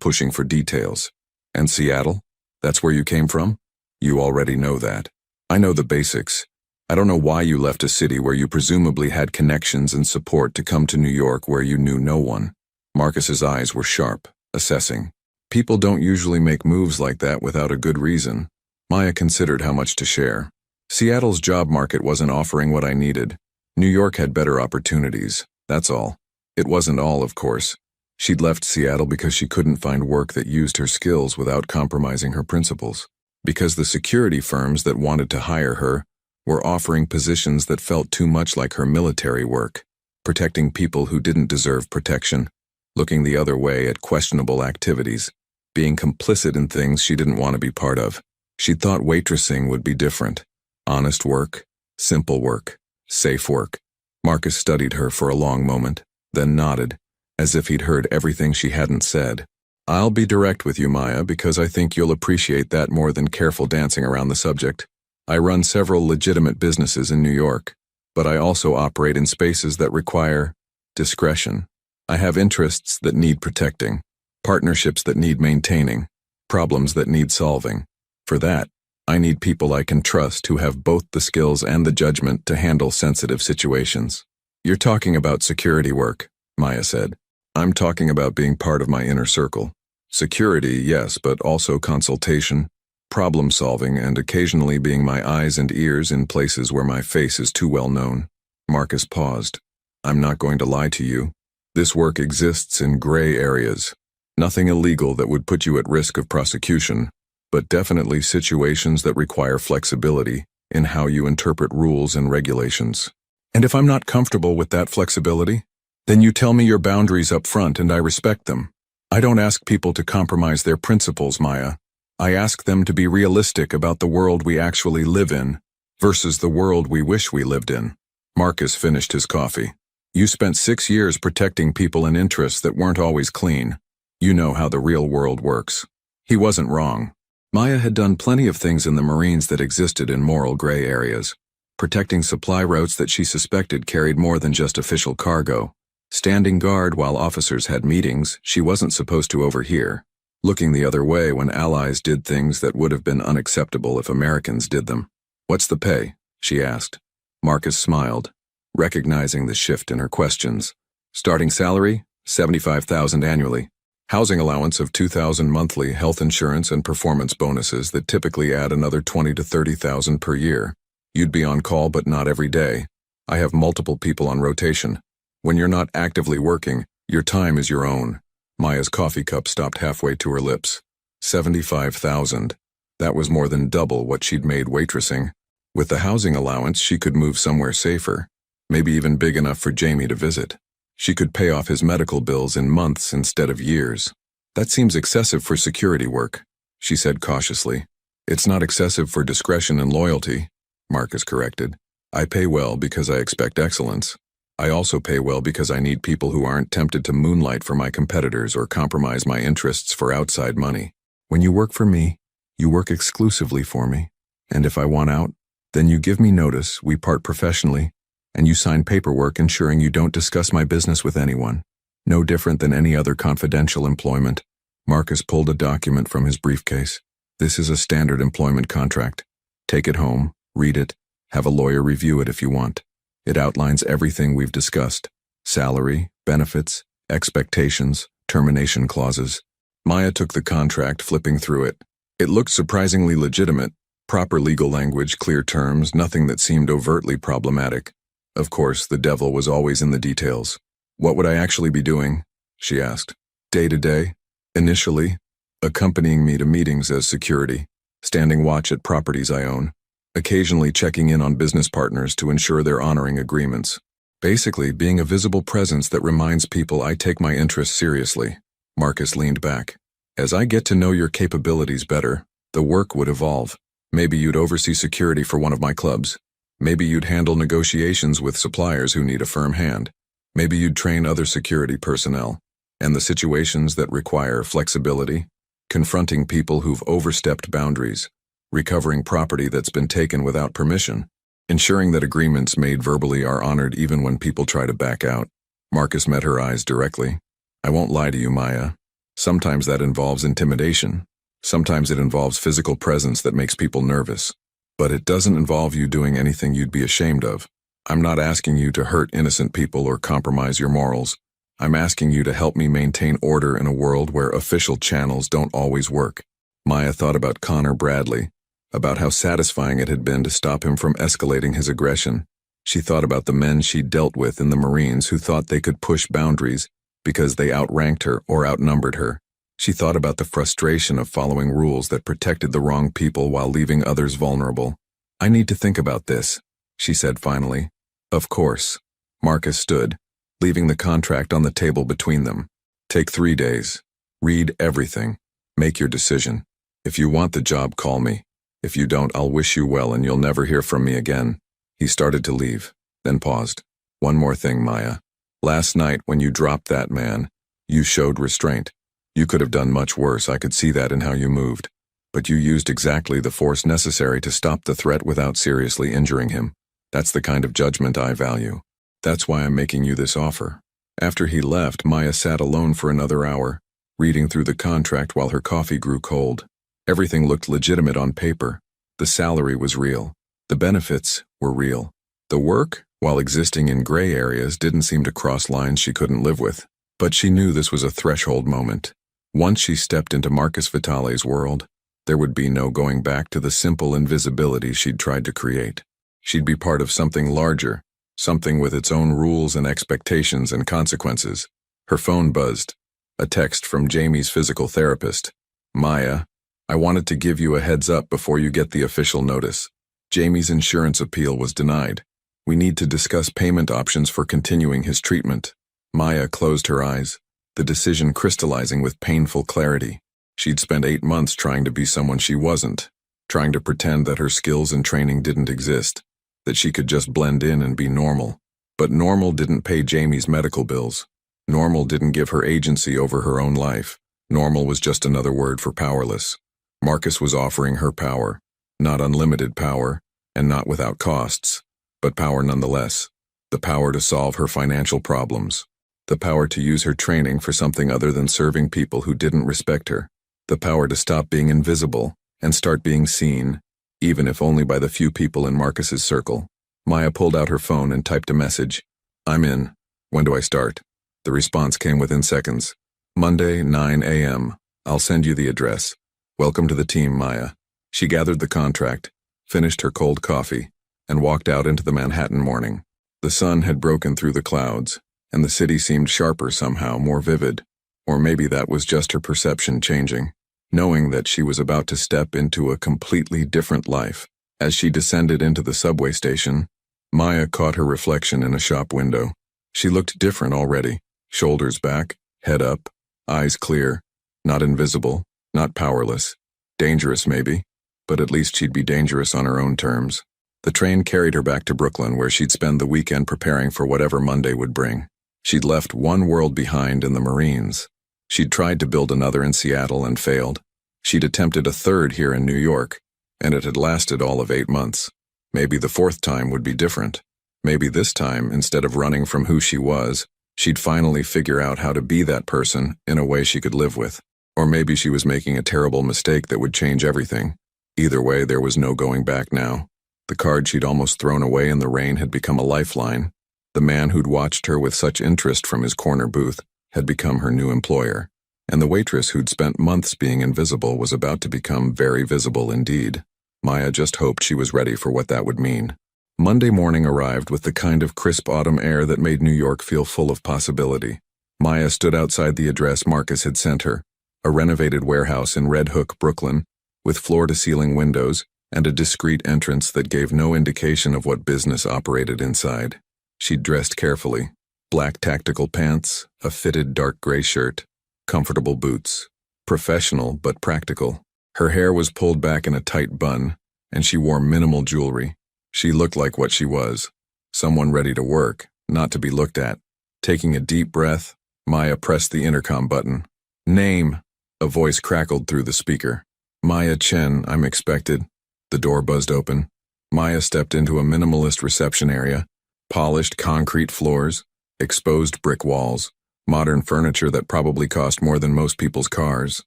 Speaker 1: pushing for details. And Seattle? That's where you came from? You already know that. I know the basics. I don't know why you left a city where you presumably had connections and support to come to New York where you knew no one. Marcus's eyes were sharp, assessing. People don't usually make moves like that without a good reason. Maya considered how much to share. Seattle's job market wasn't offering what I needed. New York had better opportunities, that's all. It wasn't all, of course. She'd left Seattle because she couldn't find work that used her skills without compromising her principles. Because the security firms that wanted to hire her were offering positions that felt too much like her military work, protecting people who didn't deserve protection. looking the other way at questionable activities, being complicit in things she didn't want to be part of. She thought waitressing would be different. Honest work, simple work, safe work. Marcus studied her for a long moment, then nodded, as if he'd heard everything she hadn't said. I'll be direct with you, Maya, because I think you'll appreciate that more than careful dancing around the subject. I run several legitimate businesses in New York, but I also operate in spaces that require discretion. I have interests that need protecting, partnerships that need maintaining, problems that need solving. For that, I need people I can trust who have both the skills and the judgment to handle sensitive situations. You're talking about security work, Maya said. I'm talking about being part of my inner circle. Security, yes, but also consultation, problem solving, and occasionally being my eyes and ears in places where my face is too well known. Marcus paused. I'm not going to lie to you. This work exists in gray areas. Nothing illegal that would put you at risk of prosecution, but definitely situations that require flexibility in how you interpret rules and regulations. And if I'm not comfortable with that flexibility, then you tell me your boundaries up front and I respect them. I don't ask people to compromise their principles, Maya. I ask them to be realistic about the world we actually live in versus the world we wish we lived in. Marcus finished his coffee. You spent 6 years protecting people and interests that weren't always clean. You know how the real world works. He wasn't wrong. Maya had done plenty of things in the Marines that existed in moral gray areas. Protecting supply routes that she suspected carried more than just official cargo. Standing guard while officers had meetings she wasn't supposed to overhear. Looking the other way when allies did things that would have been unacceptable if Americans did them. What's the pay? She asked. Marcus smiled, recognizing the shift in her questions. Starting salary, $75,000 annually. Housing allowance of $2,000 monthly, health insurance and performance bonuses that typically add another $20,000 to $30,000 per year. You'd be on call but not every day. I have multiple people on rotation. When you're not actively working, your time is your own. Maya's coffee cup stopped halfway to her lips. $75,000. That was more than double what she'd made waitressing. With the housing allowance, she could move somewhere safer, maybe even big enough for Jamie to visit. She could pay off his medical bills in months instead of years. That seems excessive for security work, she said cautiously. It's not excessive for discretion and loyalty, Marcus corrected. I pay well because I expect excellence. I also pay well because I need people who aren't tempted to moonlight for my competitors or compromise my interests for outside money. When you work for me, you work exclusively for me. And if I want out, then you give me notice, we part professionally, and you sign paperwork ensuring you don't discuss my business with anyone. No different than any other confidential employment. Marcus pulled a document from his briefcase. This is a standard employment contract. Take it home, read it, have a lawyer review it if you want. It outlines everything we've discussed. Salary, benefits, expectations, termination clauses. Maya took the contract, flipping through it. It looked surprisingly legitimate. Proper legal language, clear terms, nothing that seemed overtly problematic. Of course, the devil was always in the details. What would I actually be doing? She asked. Day to day? Initially, accompanying me to meetings as security, standing watch at properties I own. Occasionally checking in on business partners to ensure they're honoring agreements. Basically, being a visible presence that reminds people I take my interests seriously. Marcus leaned back. As I get to know your capabilities better, the work would evolve. Maybe you'd oversee security for one of my clubs. Maybe you'd handle negotiations with suppliers who need a firm hand. Maybe you'd train other security personnel. And the situations that require flexibility, confronting people who've overstepped boundaries, recovering property that's been taken without permission, ensuring that agreements made verbally are honored even when people try to back out. Marcus met her eyes directly. I won't lie to you, Maya. Sometimes that involves intimidation. Sometimes it involves physical presence that makes people nervous. But it doesn't involve you doing anything you'd be ashamed of. I'm not asking you to hurt innocent people or compromise your morals. I'm asking you to help me maintain order in a world where official channels don't always work. Maya thought about Connor Bradley, about how satisfying it had been to stop him from escalating his aggression. She thought about the men she'd dealt with in the Marines who thought they could push boundaries because they outranked her or outnumbered her. She thought about the frustration of following rules that protected the wrong people while leaving others vulnerable. I need to think about this, she said finally. Of course. Marcus stood, leaving the contract on the table between them. Take 3 days. Read everything. Make your decision. If you want the job, call me. If you don't, I'll wish you well and you'll never hear from me again." He started to leave, then paused. "One more thing, Maya. Last night when you dropped that man, you showed restraint. You could have done much worse, I could see that in how you moved. But you used exactly the force necessary to stop the threat without seriously injuring him. That's the kind of judgment I value. That's why I'm making you this offer." After he left, Maya sat alone for another hour, reading through the contract while her coffee grew cold. Everything looked legitimate on paper. The salary was real. The benefits were real. The work, while existing in gray areas, didn't seem to cross lines she couldn't live with. But she knew this was a threshold moment. Once she stepped into Marcus Vitale's world, there would be no going back to the simple invisibility she'd tried to create. She'd be part of something larger, something with its own rules and expectations and consequences. Her phone buzzed. A text from Jamie's physical therapist. "Maya, I wanted to give you a heads up before you get the official notice. Jamie's insurance appeal was denied. We need to discuss payment options for continuing his treatment." Maya closed her eyes, the decision crystallizing with painful clarity. She'd spent 8 months trying to be someone she wasn't, trying to pretend that her skills and training didn't exist, that she could just blend in and be normal. But normal didn't pay Jamie's medical bills. Normal didn't give her agency over her own life. Normal was just another word for powerless. Marcus was offering her power, not unlimited power, and not without costs, but power nonetheless. The power to solve her financial problems. The power to use her training for something other than serving people who didn't respect her. The power to stop being invisible and start being seen, even if only by the few people in Marcus's circle. Maya pulled out her phone and typed a message. "I'm in. When do I start?" The response came within seconds. "Monday, 9 a.m. I'll send you the address. Welcome to the team, Maya." She gathered the contract, finished her cold coffee, and walked out into the Manhattan morning. The sun had broken through the clouds, and the city seemed sharper somehow, more vivid. Or maybe that was just her perception changing, knowing that she was about to step into a completely different life. As she descended into the subway station, Maya caught her reflection in a shop window. She looked different already, shoulders back, head up, eyes clear, not invisible, not powerless. Dangerous maybe, but at least she'd be dangerous on her own terms. The train carried her back to Brooklyn, where she'd spend the weekend preparing for whatever Monday would bring. She'd left one world behind in the Marines. She'd tried to build another in Seattle and failed. She'd attempted a third here in New York, and it had lasted all of 8 months. Maybe the 4th time would be different. Maybe this time, instead of running from who she was, she'd finally figure out how to be that person in a way she could live with. Or maybe she was making a terrible mistake that would change everything. Either way, there was no going back now. The card she'd almost thrown away in the rain had become a lifeline. The man who'd watched her with such interest from his corner booth had become her new employer. And the waitress who'd spent months being invisible was about to become very visible indeed. Maya just hoped she was ready for what that would mean. Monday morning arrived with the kind of crisp autumn air that made New York feel full of possibility. Maya stood outside the address Marcus had sent her, a renovated warehouse in Red Hook, Brooklyn, with floor-to-ceiling windows and a discreet entrance that gave no indication of what business operated inside. She'd dressed carefully. Black tactical pants, a fitted dark gray shirt, comfortable boots. Professional but practical. Her hair was pulled back in a tight bun, and she wore minimal jewelry. She looked like what she was, someone ready to work, not to be looked at. Taking a deep breath, Maya pressed the intercom button. "Name," a voice crackled through the speaker. "Maya Chen, I'm expected." The door buzzed open. Maya stepped into a minimalist reception area, polished concrete floors, exposed brick walls, modern furniture that probably cost more than most people's cars.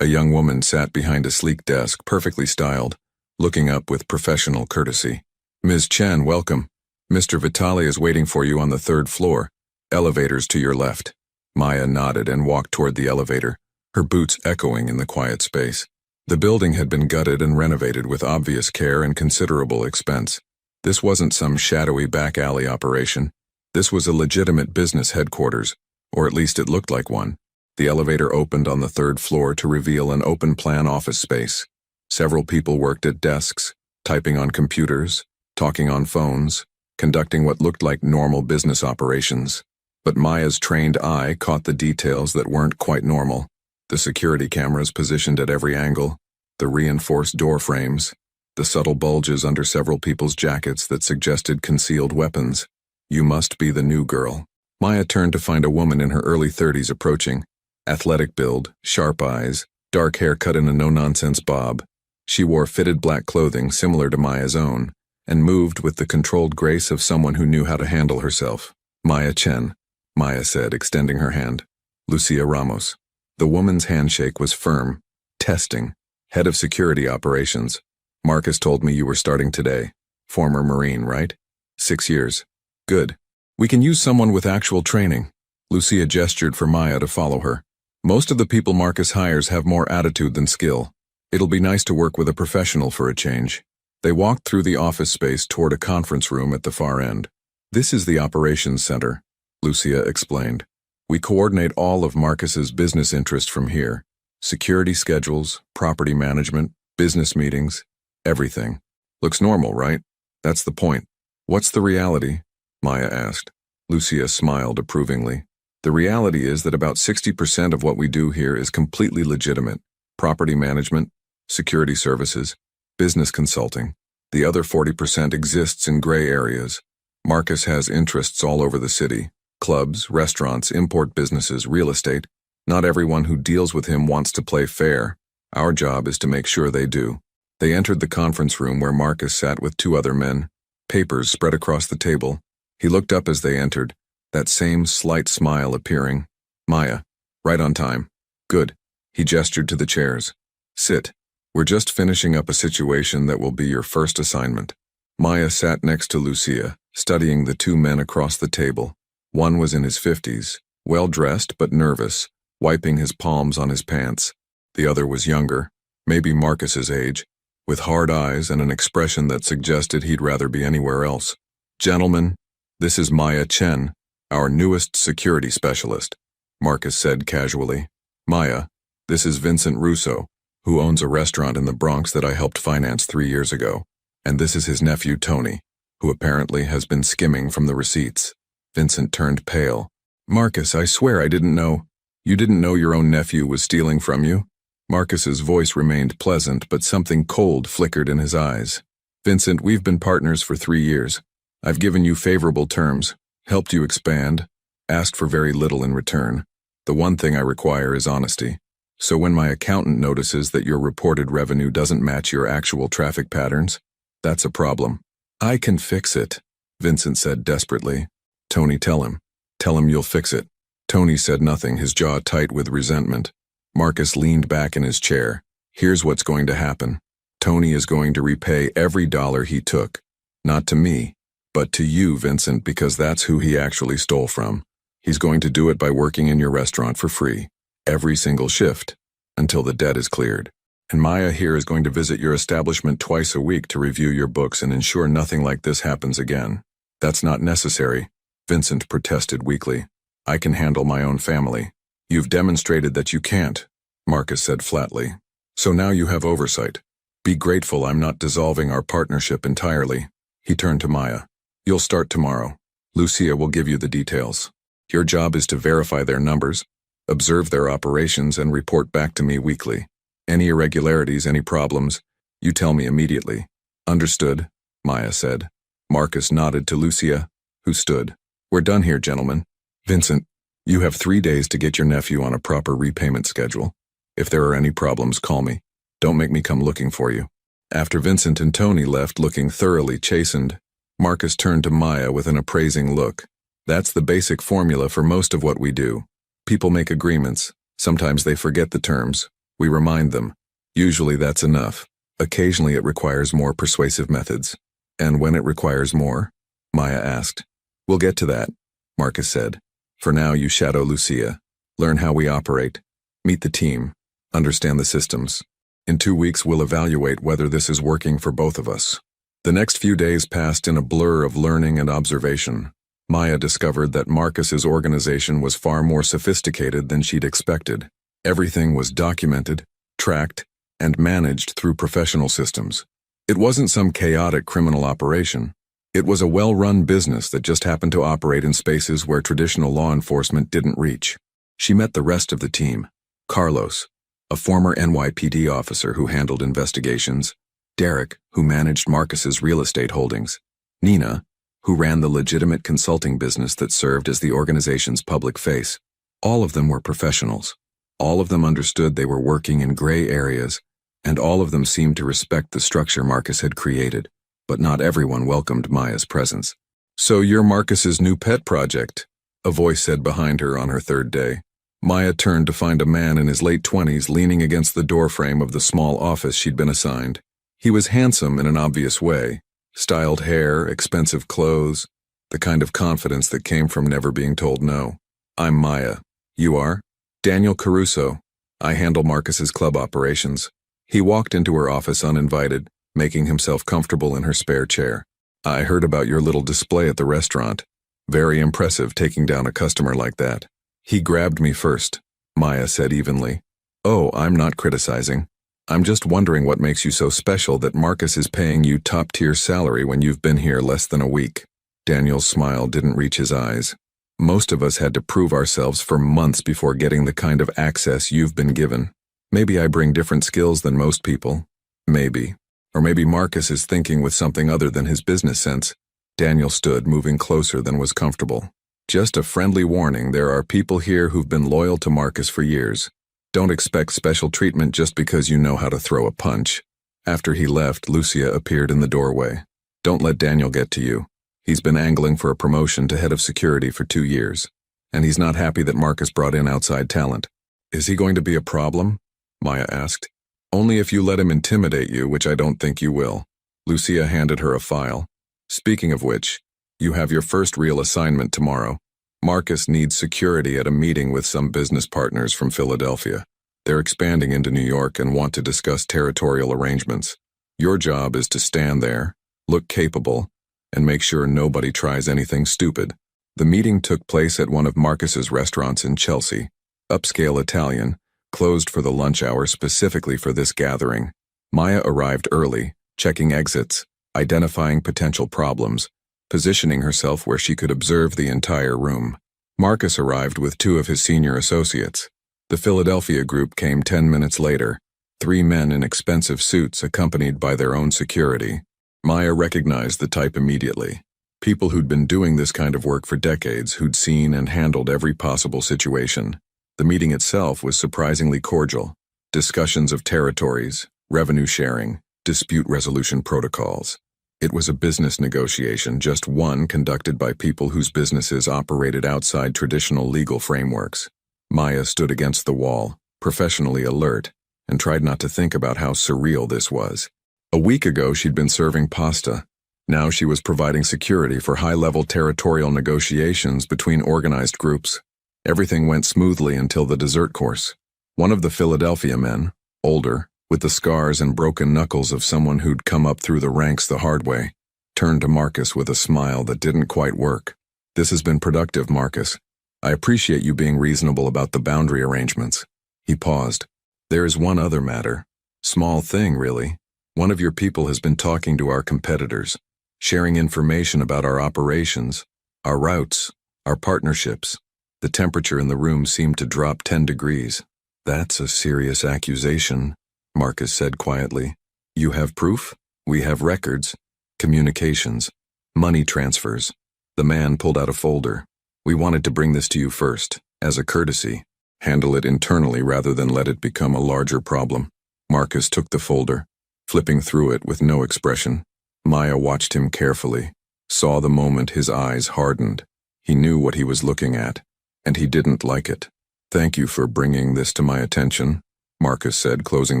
Speaker 1: A young woman sat behind a sleek desk, perfectly styled, looking up with professional courtesy. "Ms. Chen, welcome. Mr. Vitale is waiting for you on the 3rd floor. Elevators to your left." Maya nodded and walked toward the elevator, her boots echoing in the quiet space. The building had been gutted and renovated with obvious care and considerable expense. This wasn't some shadowy back alley operation. This was a legitimate business headquarters, or at least it looked like one. The elevator opened on the 3rd floor to reveal an open-plan office space. Several people worked at desks, typing on computers, talking on phones, conducting what looked like normal business operations. But Maya's trained eye caught the details that weren't quite normal. The security cameras positioned at every angle, the reinforced door frames, the subtle bulges under several people's jackets that suggested concealed weapons. You must be the new girl. Maya turned to find a woman in her early 30s approaching. Athletic build, sharp eyes, dark hair cut in a no-nonsense bob. She wore fitted black clothing similar to Maya's own, and moved with the controlled grace of someone who knew how to handle herself. Maya Chen, Maya said, extending her hand. Lucia Ramos. The woman's handshake was firm. Testing. Head of Security Operations. Marcus told me you were starting today. Former Marine, right? 6 years. Good. We can use someone with actual training. Lucia gestured for Maya to follow her. Most of the people Marcus hires have more attitude than skill. It'll be nice to work with a professional for a change. They walked through the office space toward a conference room at the far end. This is the operations center, Lucia explained. We coordinate all of Marcus's business interests from here. Security schedules, property management, business meetings, everything. Looks normal, right? That's the point. What's the reality? Maya asked. Lucia smiled approvingly. The reality is that about 60% of what we do here is completely legitimate. Property management, security services, business consulting. The other 40% exists in gray areas. Marcus has interests all over the city. Clubs, restaurants, import businesses, real estate. Not everyone who deals with him wants to play fair. Our job is to make sure they do. They entered the conference room where Marcus sat with 2 other men, papers spread across the table. He looked up as they entered, that same slight smile appearing. Maya, right on time. Good. He gestured to the chairs. Sit. We're just finishing up a situation that will be your first assignment. Maya sat next to Lucia, studying the 2 men across the table. One was in his 50s, well-dressed but nervous, wiping his palms on his pants. The other was younger, maybe Marcus's age, with hard eyes and an expression that suggested he'd rather be anywhere else. Gentlemen, this is Maya Chen, our newest security specialist, Marcus said casually. Maya, this is Vincent Russo, who owns a restaurant in the Bronx that I helped finance 3 years ago. And this is his nephew Tony, who apparently has been skimming from the receipts. Vincent turned pale. Marcus, I swear I didn't know. You didn't know your own nephew was stealing from you? Marcus's voice remained pleasant, but something cold flickered in his eyes. Vincent, we've been partners for 3 years. I've given you favorable terms, helped you expand, asked for very little in return. The one thing I require is honesty. So when my accountant notices that your reported revenue doesn't match your actual traffic patterns, that's a problem. I can fix it, Vincent said desperately. Tony, tell him. Tell him you'll fix it. Tony said nothing, his jaw tight with resentment. Marcus leaned back in his chair. Here's what's going to happen. Tony is going to repay every dollar he took. Not to me, but to you, Vincent, because that's who he actually stole from. He's going to do it by working in your restaurant for free. Every single shift, until the debt is cleared. And Maya here is going to visit your establishment twice a week to review your books and ensure nothing like this happens again. That's not necessary, Vincent protested weakly. I can handle my own family. You've demonstrated that you can't, Marcus said flatly. So now you have oversight. Be grateful I'm not dissolving our partnership entirely. He turned to Maya. You'll start tomorrow. Lucia will give you the details. Your job is to verify their numbers, observe their operations, and report back to me weekly. Any irregularities, any problems, you tell me immediately. Understood, Maya said. Marcus nodded to Lucia, who stood. We're done here, gentlemen. Vincent, you have 3 days to get your nephew on a proper repayment schedule. If there are any problems, call me. Don't make me come looking for you. After Vincent and Tony left looking thoroughly chastened, Marcus turned to Maya with an appraising look. That's the basic formula for most of what we do. People make agreements. Sometimes they forget the terms. We remind them. Usually that's enough. Occasionally it requires more persuasive methods. And when it requires more? Maya asked. We'll get to that, Marcus said. For now, you shadow Lucia. Learn how we operate. Meet the team. Understand the systems. In 2 weeks, we'll evaluate whether this is working for both of us. The next few days passed in a blur of learning and observation. Maya discovered that Marcus's organization was far more sophisticated than she'd expected. Everything was documented, tracked, and managed through professional systems. It wasn't some chaotic criminal operation. It was a well-run business that just happened to operate in spaces where traditional law enforcement didn't reach. She met the rest of the team. Carlos, a former NYPD officer who handled investigations, Derek, who managed Marcus's real estate holdings, Nina, who ran the legitimate consulting business that served as the organization's public face. All of them were professionals. All of them understood they were working in gray areas, and all of them seemed to respect the structure Marcus had created, but not everyone welcomed Maya's presence. "So you're Marcus's new pet project," a voice said behind her on her third day. Maya turned to find a man in his late 20s leaning against the doorframe of the small office she'd been assigned. He was handsome in an obvious way. Styled hair, expensive clothes, the kind of confidence that came from never being told no. "I'm Maya. You are?" "Daniel Caruso. I handle Marcus's club operations." He walked into her office uninvited, making himself comfortable in her spare chair. "I heard about your little display at the restaurant. Very impressive taking down a customer like that." "He grabbed me first," Maya said evenly. "Oh, I'm not criticizing. I'm just wondering what makes you so special that Marcus is paying you top-tier salary when you've been here less than a week." Daniel's smile didn't reach his eyes. "Most of us had to prove ourselves for months before getting the kind of access you've been given. Maybe I bring different skills than most people. Maybe. Or maybe Marcus is thinking with something other than his business sense." Daniel stood, moving closer than was comfortable. "Just a friendly warning, there are people here who've been loyal to Marcus for years. Don't expect special treatment just because you know how to throw a punch." After he left, Lucia appeared in the doorway. "Don't let Daniel get to you. He's been angling for a promotion to head of security for 2 years. And he's not happy that Marcus brought in outside talent." "Is he going to be a problem?" Maya asked. "Only if you let him intimidate you, which I don't think you will." Lucia handed her a file. "Speaking of which, you have your first real assignment tomorrow. Marcus needs security at a meeting with some business partners from Philadelphia. They're expanding into New York and want to discuss territorial arrangements. Your job is to stand there, look capable, and make sure nobody tries anything stupid." The meeting took place at one of Marcus's restaurants in Chelsea, upscale Italian, closed for the lunch hour specifically for this gathering. Maya arrived early, checking exits, identifying potential problems, positioning herself where she could observe the entire room. Marcus arrived with 2 of his senior associates. The Philadelphia group came 10 minutes later, 3 men in expensive suits accompanied by their own security. Maya recognized the type immediately. People who'd been doing this kind of work for decades, who'd seen and handled every possible situation. The meeting itself was surprisingly cordial. Discussions of territories, revenue sharing, dispute resolution protocols. It was a business negotiation, just one conducted by people whose businesses operated outside traditional legal frameworks. Maya stood against the wall, professionally alert, and tried not to think about how surreal this was. A week ago she'd been serving pasta. Now she was providing security for high-level territorial negotiations between organized groups. Everything went smoothly until the dessert course. One of the Philadelphia men, older, with the scars and broken knuckles of someone who'd come up through the ranks the hard way, turned to Marcus with a smile that didn't quite work. "This has been productive, Marcus. I appreciate you being reasonable about the boundary arrangements." He paused. "There is one other matter. Small thing, really. One of your people has been talking to our competitors, sharing information about our operations, our routes, our partnerships." The temperature in the room seemed to drop 10 degrees. "That's a serious accusation," Marcus said quietly. "You have proof? We have records, communications, money transfers." The man pulled out a folder. "We wanted to bring this to you first, as a courtesy. Handle it internally rather than let it become a larger problem." Marcus took the folder, flipping through it with no expression. Maya watched him carefully, saw the moment his eyes hardened. He knew what he was looking at, and he didn't like it. "Thank you for bringing this to my attention," Marcus said, closing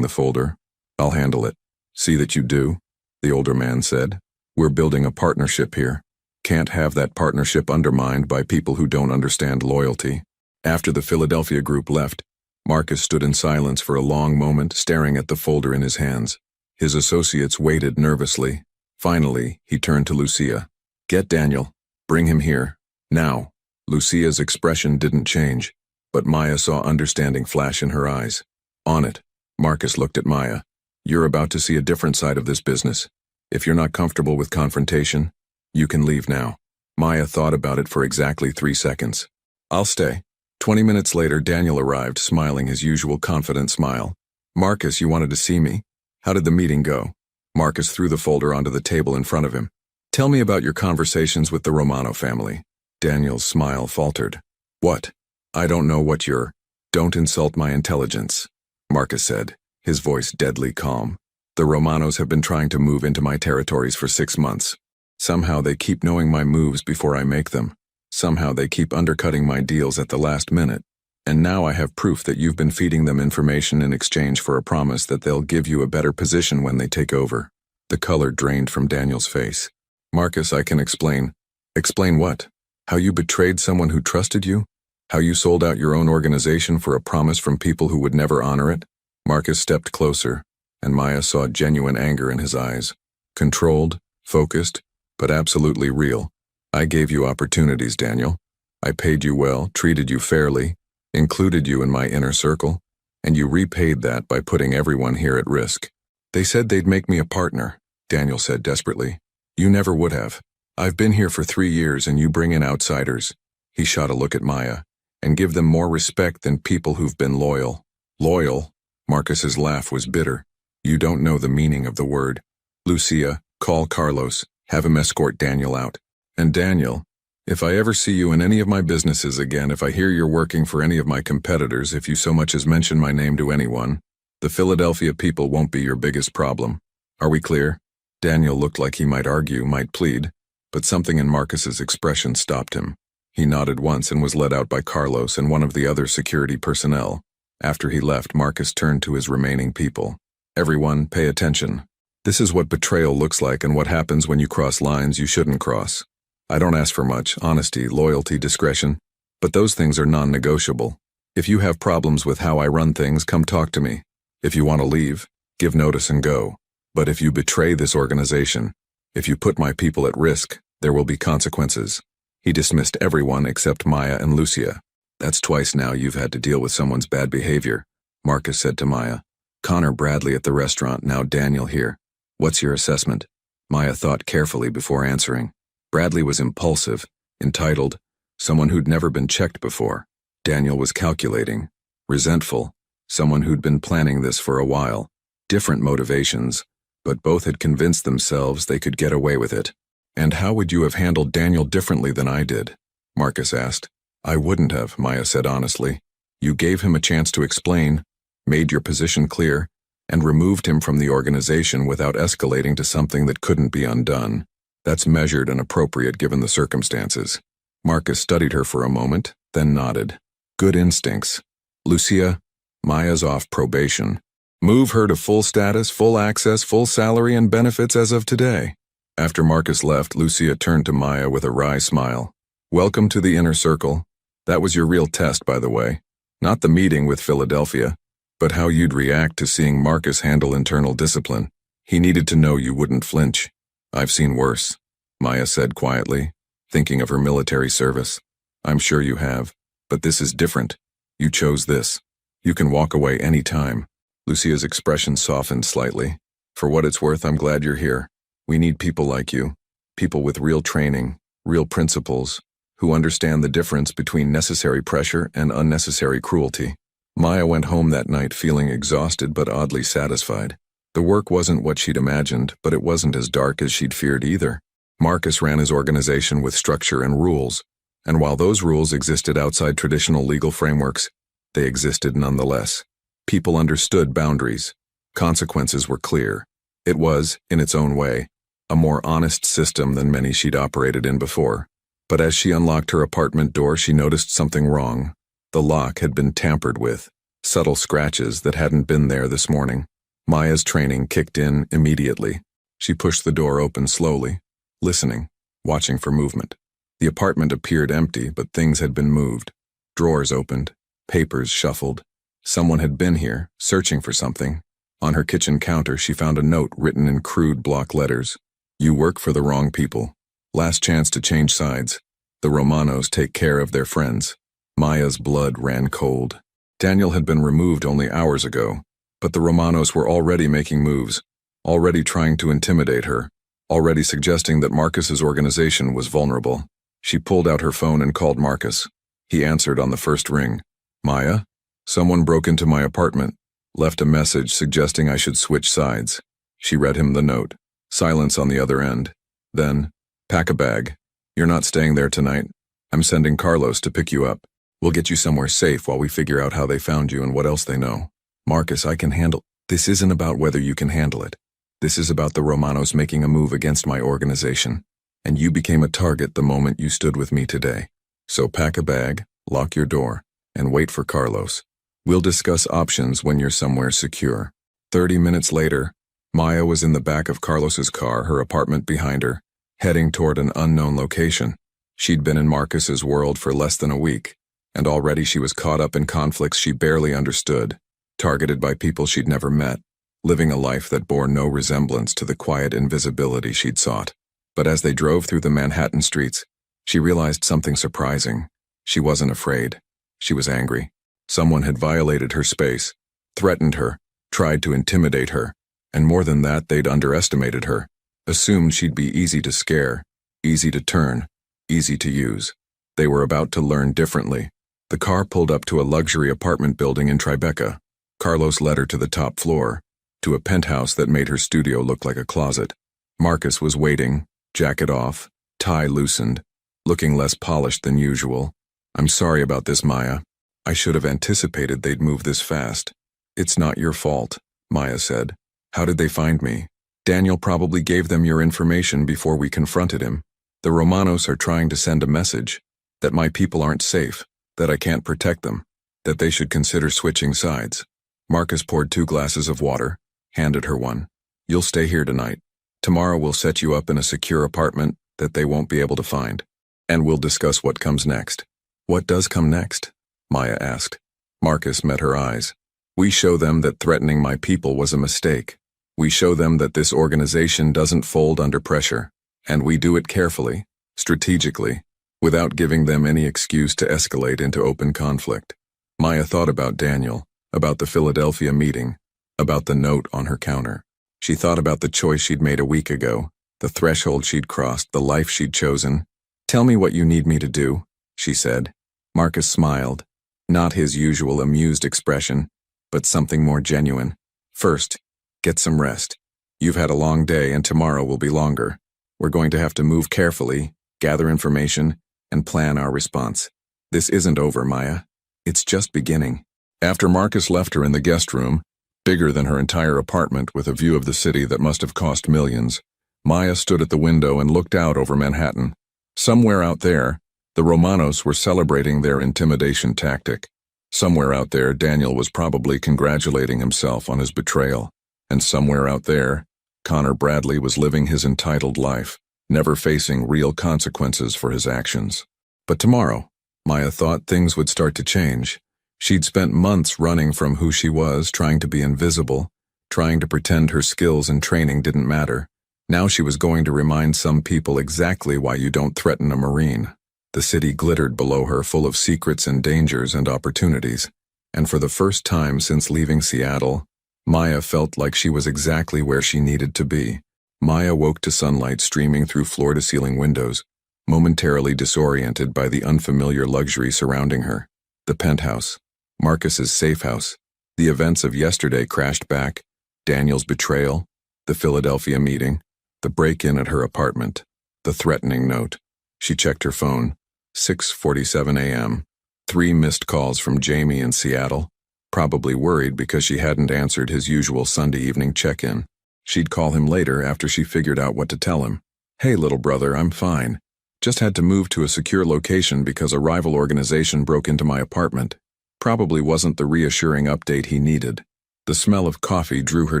Speaker 1: the folder. "I'll handle it." "See that you do," the older man said. "We're building a partnership here. Can't have that partnership undermined by people who don't understand loyalty." After the Philadelphia group left, Marcus stood in silence for a long moment, staring at the folder in his hands. His associates waited nervously. Finally, he turned to Lucia. "Get Daniel. Bring him here. Now." Lucia's expression didn't change, but Maya saw understanding flash in her eyes. "On it." Marcus looked at Maya. "You're about to see a different side of this business. If you're not comfortable with confrontation, You can leave now. Maya thought about it for exactly 3 seconds. I'll stay. 20 minutes later, Daniel arrived, smiling his usual confident smile. Marcus, you wanted to see me? How did the meeting go? Marcus threw the folder onto the table in front of him. Tell me about your conversations with the Romano family. Daniel's smile faltered. What? I don't know what you're. Don't insult my intelligence, Marcus said, his voice deadly calm. The Romanos have been trying to move into my territories for 6 months. Somehow they keep knowing my moves before I make them. Somehow they keep undercutting my deals at the last minute. And now I have proof that you've been feeding them information in exchange for a promise that they'll give you a better position when they take over. The color drained from Daniel's face. Marcus, I can explain. Explain what? How you betrayed someone who trusted you? How you sold out your own organization for a promise from people who would never honor it? Marcus stepped closer, and Maya saw genuine anger in his eyes. Controlled, focused, but absolutely real. I gave you opportunities, Daniel. I paid you well, treated you fairly, included you in my inner circle, and you repaid that by putting everyone here at risk. They said they'd make me a partner, Daniel said desperately. You never would have. I've been here for 3 years and you bring in outsiders. He shot a look at Maya. And give them more respect than people who've been loyal. Loyal? Marcus's laugh was bitter. You don't know the meaning of the word. Lucia, call Carlos. Have him escort Daniel out. And Daniel, if I ever see you in any of my businesses again, if I hear you're working for any of my competitors, if you so much as mention my name to anyone, the Philadelphia people won't be your biggest problem. Are we clear? Daniel looked like he might argue, might plead, but something in Marcus's expression stopped him. He nodded once and was led out by Carlos and one of the other security personnel. After he left, Marcus turned to his remaining people. Everyone, pay attention. This is what betrayal looks like and what happens when you cross lines you shouldn't cross. I don't ask for much, honesty, loyalty, discretion, but those things are non-negotiable. If you have problems with how I run things, come talk to me. If you want to leave, give notice and go. But if you betray this organization, if you put my people at risk, there will be consequences. He dismissed everyone except Maya and Lucia. That's twice now you've had to deal with someone's bad behavior, Marcus said to Maya. Connor Bradley at the restaurant, now Daniel here. What's your assessment? Maya thought carefully before answering. Bradley was impulsive, entitled, someone who'd never been checked before. Daniel was calculating, resentful, someone who'd been planning this for a while. Different motivations, but both had convinced themselves they could get away with it. And how would you have handled Daniel differently than I did? Marcus asked. I wouldn't have, Maya said honestly. You gave him a chance to explain, made your position clear, and removed him from the organization without escalating to something that couldn't be undone. That's measured and appropriate given the circumstances. Marcus studied her for a moment, then nodded. Good instincts. Lucia, Maya's off probation. Move her to full status, full access, full salary and benefits as of today. After Marcus left, Lucia turned to Maya with a wry smile. Welcome to the inner circle. That was your real test, by the way. Not the meeting with Philadelphia, but how you'd react to seeing Marcus handle internal discipline. He needed to know you wouldn't flinch. I've seen worse, Maya said quietly, thinking of her military service. I'm sure you have, but this is different. You chose this. You can walk away any time. Lucia's expression softened slightly. For what it's worth, I'm glad you're here. We need people like you, people with real training, real principles, who understand the difference between necessary pressure and unnecessary cruelty. Maya went home that night feeling exhausted but oddly satisfied. The work wasn't what she'd imagined, but it wasn't as dark as she'd feared either. Marcus ran his organization with structure and rules, and while those rules existed outside traditional legal frameworks, they existed nonetheless. People understood boundaries. Consequences were clear. It was, in its own way, a more honest system than many she'd operated in before. But as she unlocked her apartment door, she noticed something wrong. The lock had been tampered with, subtle scratches that hadn't been there this morning. Maya's training kicked in immediately. She pushed the door open slowly, listening, watching for movement. The apartment appeared empty, but things had been moved. Drawers opened, papers shuffled. Someone had been here, searching for something. On her kitchen counter, she found a note written in crude block letters. You work for the wrong people. Last chance to change sides. The Romanos take care of their friends. Maya's blood ran cold. Daniel had been removed only hours ago, but the Romanos were already making moves, already trying to intimidate her, already suggesting that Marcus's organization was vulnerable. She pulled out her phone and called Marcus. He answered on the first ring. Maya? Someone broke into my apartment, left a message suggesting I should switch sides. She read him the note. Silence on the other end. Then, pack a bag. You're not staying there tonight. I'm sending Carlos to pick you up. We'll get you somewhere safe while we figure out how they found you and what else they know. Marcus, I can handle. This isn't about whether you can handle it. This is about the Romanos making a move against my organization. And you became a target the moment you stood with me today. So pack a bag, lock your door, and wait for Carlos. We'll discuss options when you're somewhere secure. 30 minutes later, Maya was in the back of Carlos's car, her apartment behind her, heading toward an unknown location. She'd been in Marcus's world for less than a week, and already she was caught up in conflicts she barely understood, targeted by people she'd never met, living a life that bore no resemblance to the quiet invisibility she'd sought. But as they drove through the Manhattan streets, she realized something surprising. She wasn't afraid. She was angry. Someone had violated her space, threatened her, tried to intimidate her, and more than that, they'd underestimated her, assumed she'd be easy to scare, easy to turn, easy to use. They were about to learn differently. The car pulled up to a luxury apartment building in Tribeca. Carlos led her to the top floor, to a penthouse that made her studio look like a closet. Marcus was waiting, jacket off, tie loosened, looking less polished than usual. I'm sorry about this, Maya. I should have anticipated they'd move this fast. It's not your fault, Maya said. How did they find me? Daniel probably gave them your information before we confronted him. The Romanos are trying to send a message that my people aren't safe, that I can't protect them, that they should consider switching sides. Marcus poured 2 glasses of water, handed her one. You'll stay here tonight. Tomorrow we'll set you up in a secure apartment that they won't be able to find. And we'll discuss what comes next. What does come next? Maya asked. Marcus met her eyes. We show them that threatening my people was a mistake. We show them that this organization doesn't fold under pressure. And we do it carefully, strategically, without giving them any excuse to escalate into open conflict. Maya thought about Daniel, about the Philadelphia meeting, about the note on her counter. She thought about the choice she'd made a week ago, the threshold she'd crossed, the life she'd chosen. Tell me what you need me to do, she said. Marcus smiled, not his usual amused expression, but something more genuine. First, get some rest. You've had a long day and tomorrow will be longer. We're going to have to move carefully, gather information, and plan our response. This isn't over, Maya. It's just beginning. After Marcus left her in the guest room, bigger than her entire apartment with a view of the city that must have cost millions, Maya stood at the window and looked out over Manhattan. Somewhere out there, the Romanos were celebrating their intimidation tactic. Somewhere out there, Daniel was probably congratulating himself on his betrayal. And somewhere out there, Connor Bradley was living his entitled life, never facing real consequences for his actions. But tomorrow, Maya thought things would start to change. She'd spent months running from who she was, trying to be invisible, trying to pretend her skills and training didn't matter. Now she was going to remind some people exactly why you don't threaten a Marine. The city glittered below her, full of secrets and dangers and opportunities. And for the first time since leaving Seattle, Maya felt like she was exactly where she needed to be. Maya woke to sunlight streaming through floor-to-ceiling windows, momentarily disoriented by the unfamiliar luxury surrounding her. The penthouse, Marcus's safe house, the events of yesterday crashed back, Daniel's betrayal, the Philadelphia meeting, the break-in at her apartment, the threatening note. She checked her phone. 6:47 a.m. 3 missed calls from Jamie in Seattle, probably worried because she hadn't answered his usual Sunday evening check-in. She'd call him later after she figured out what to tell him. Hey, little brother, I'm fine. Just had to move to a secure location because a rival organization broke into my apartment. Probably wasn't the reassuring update he needed. The smell of coffee drew her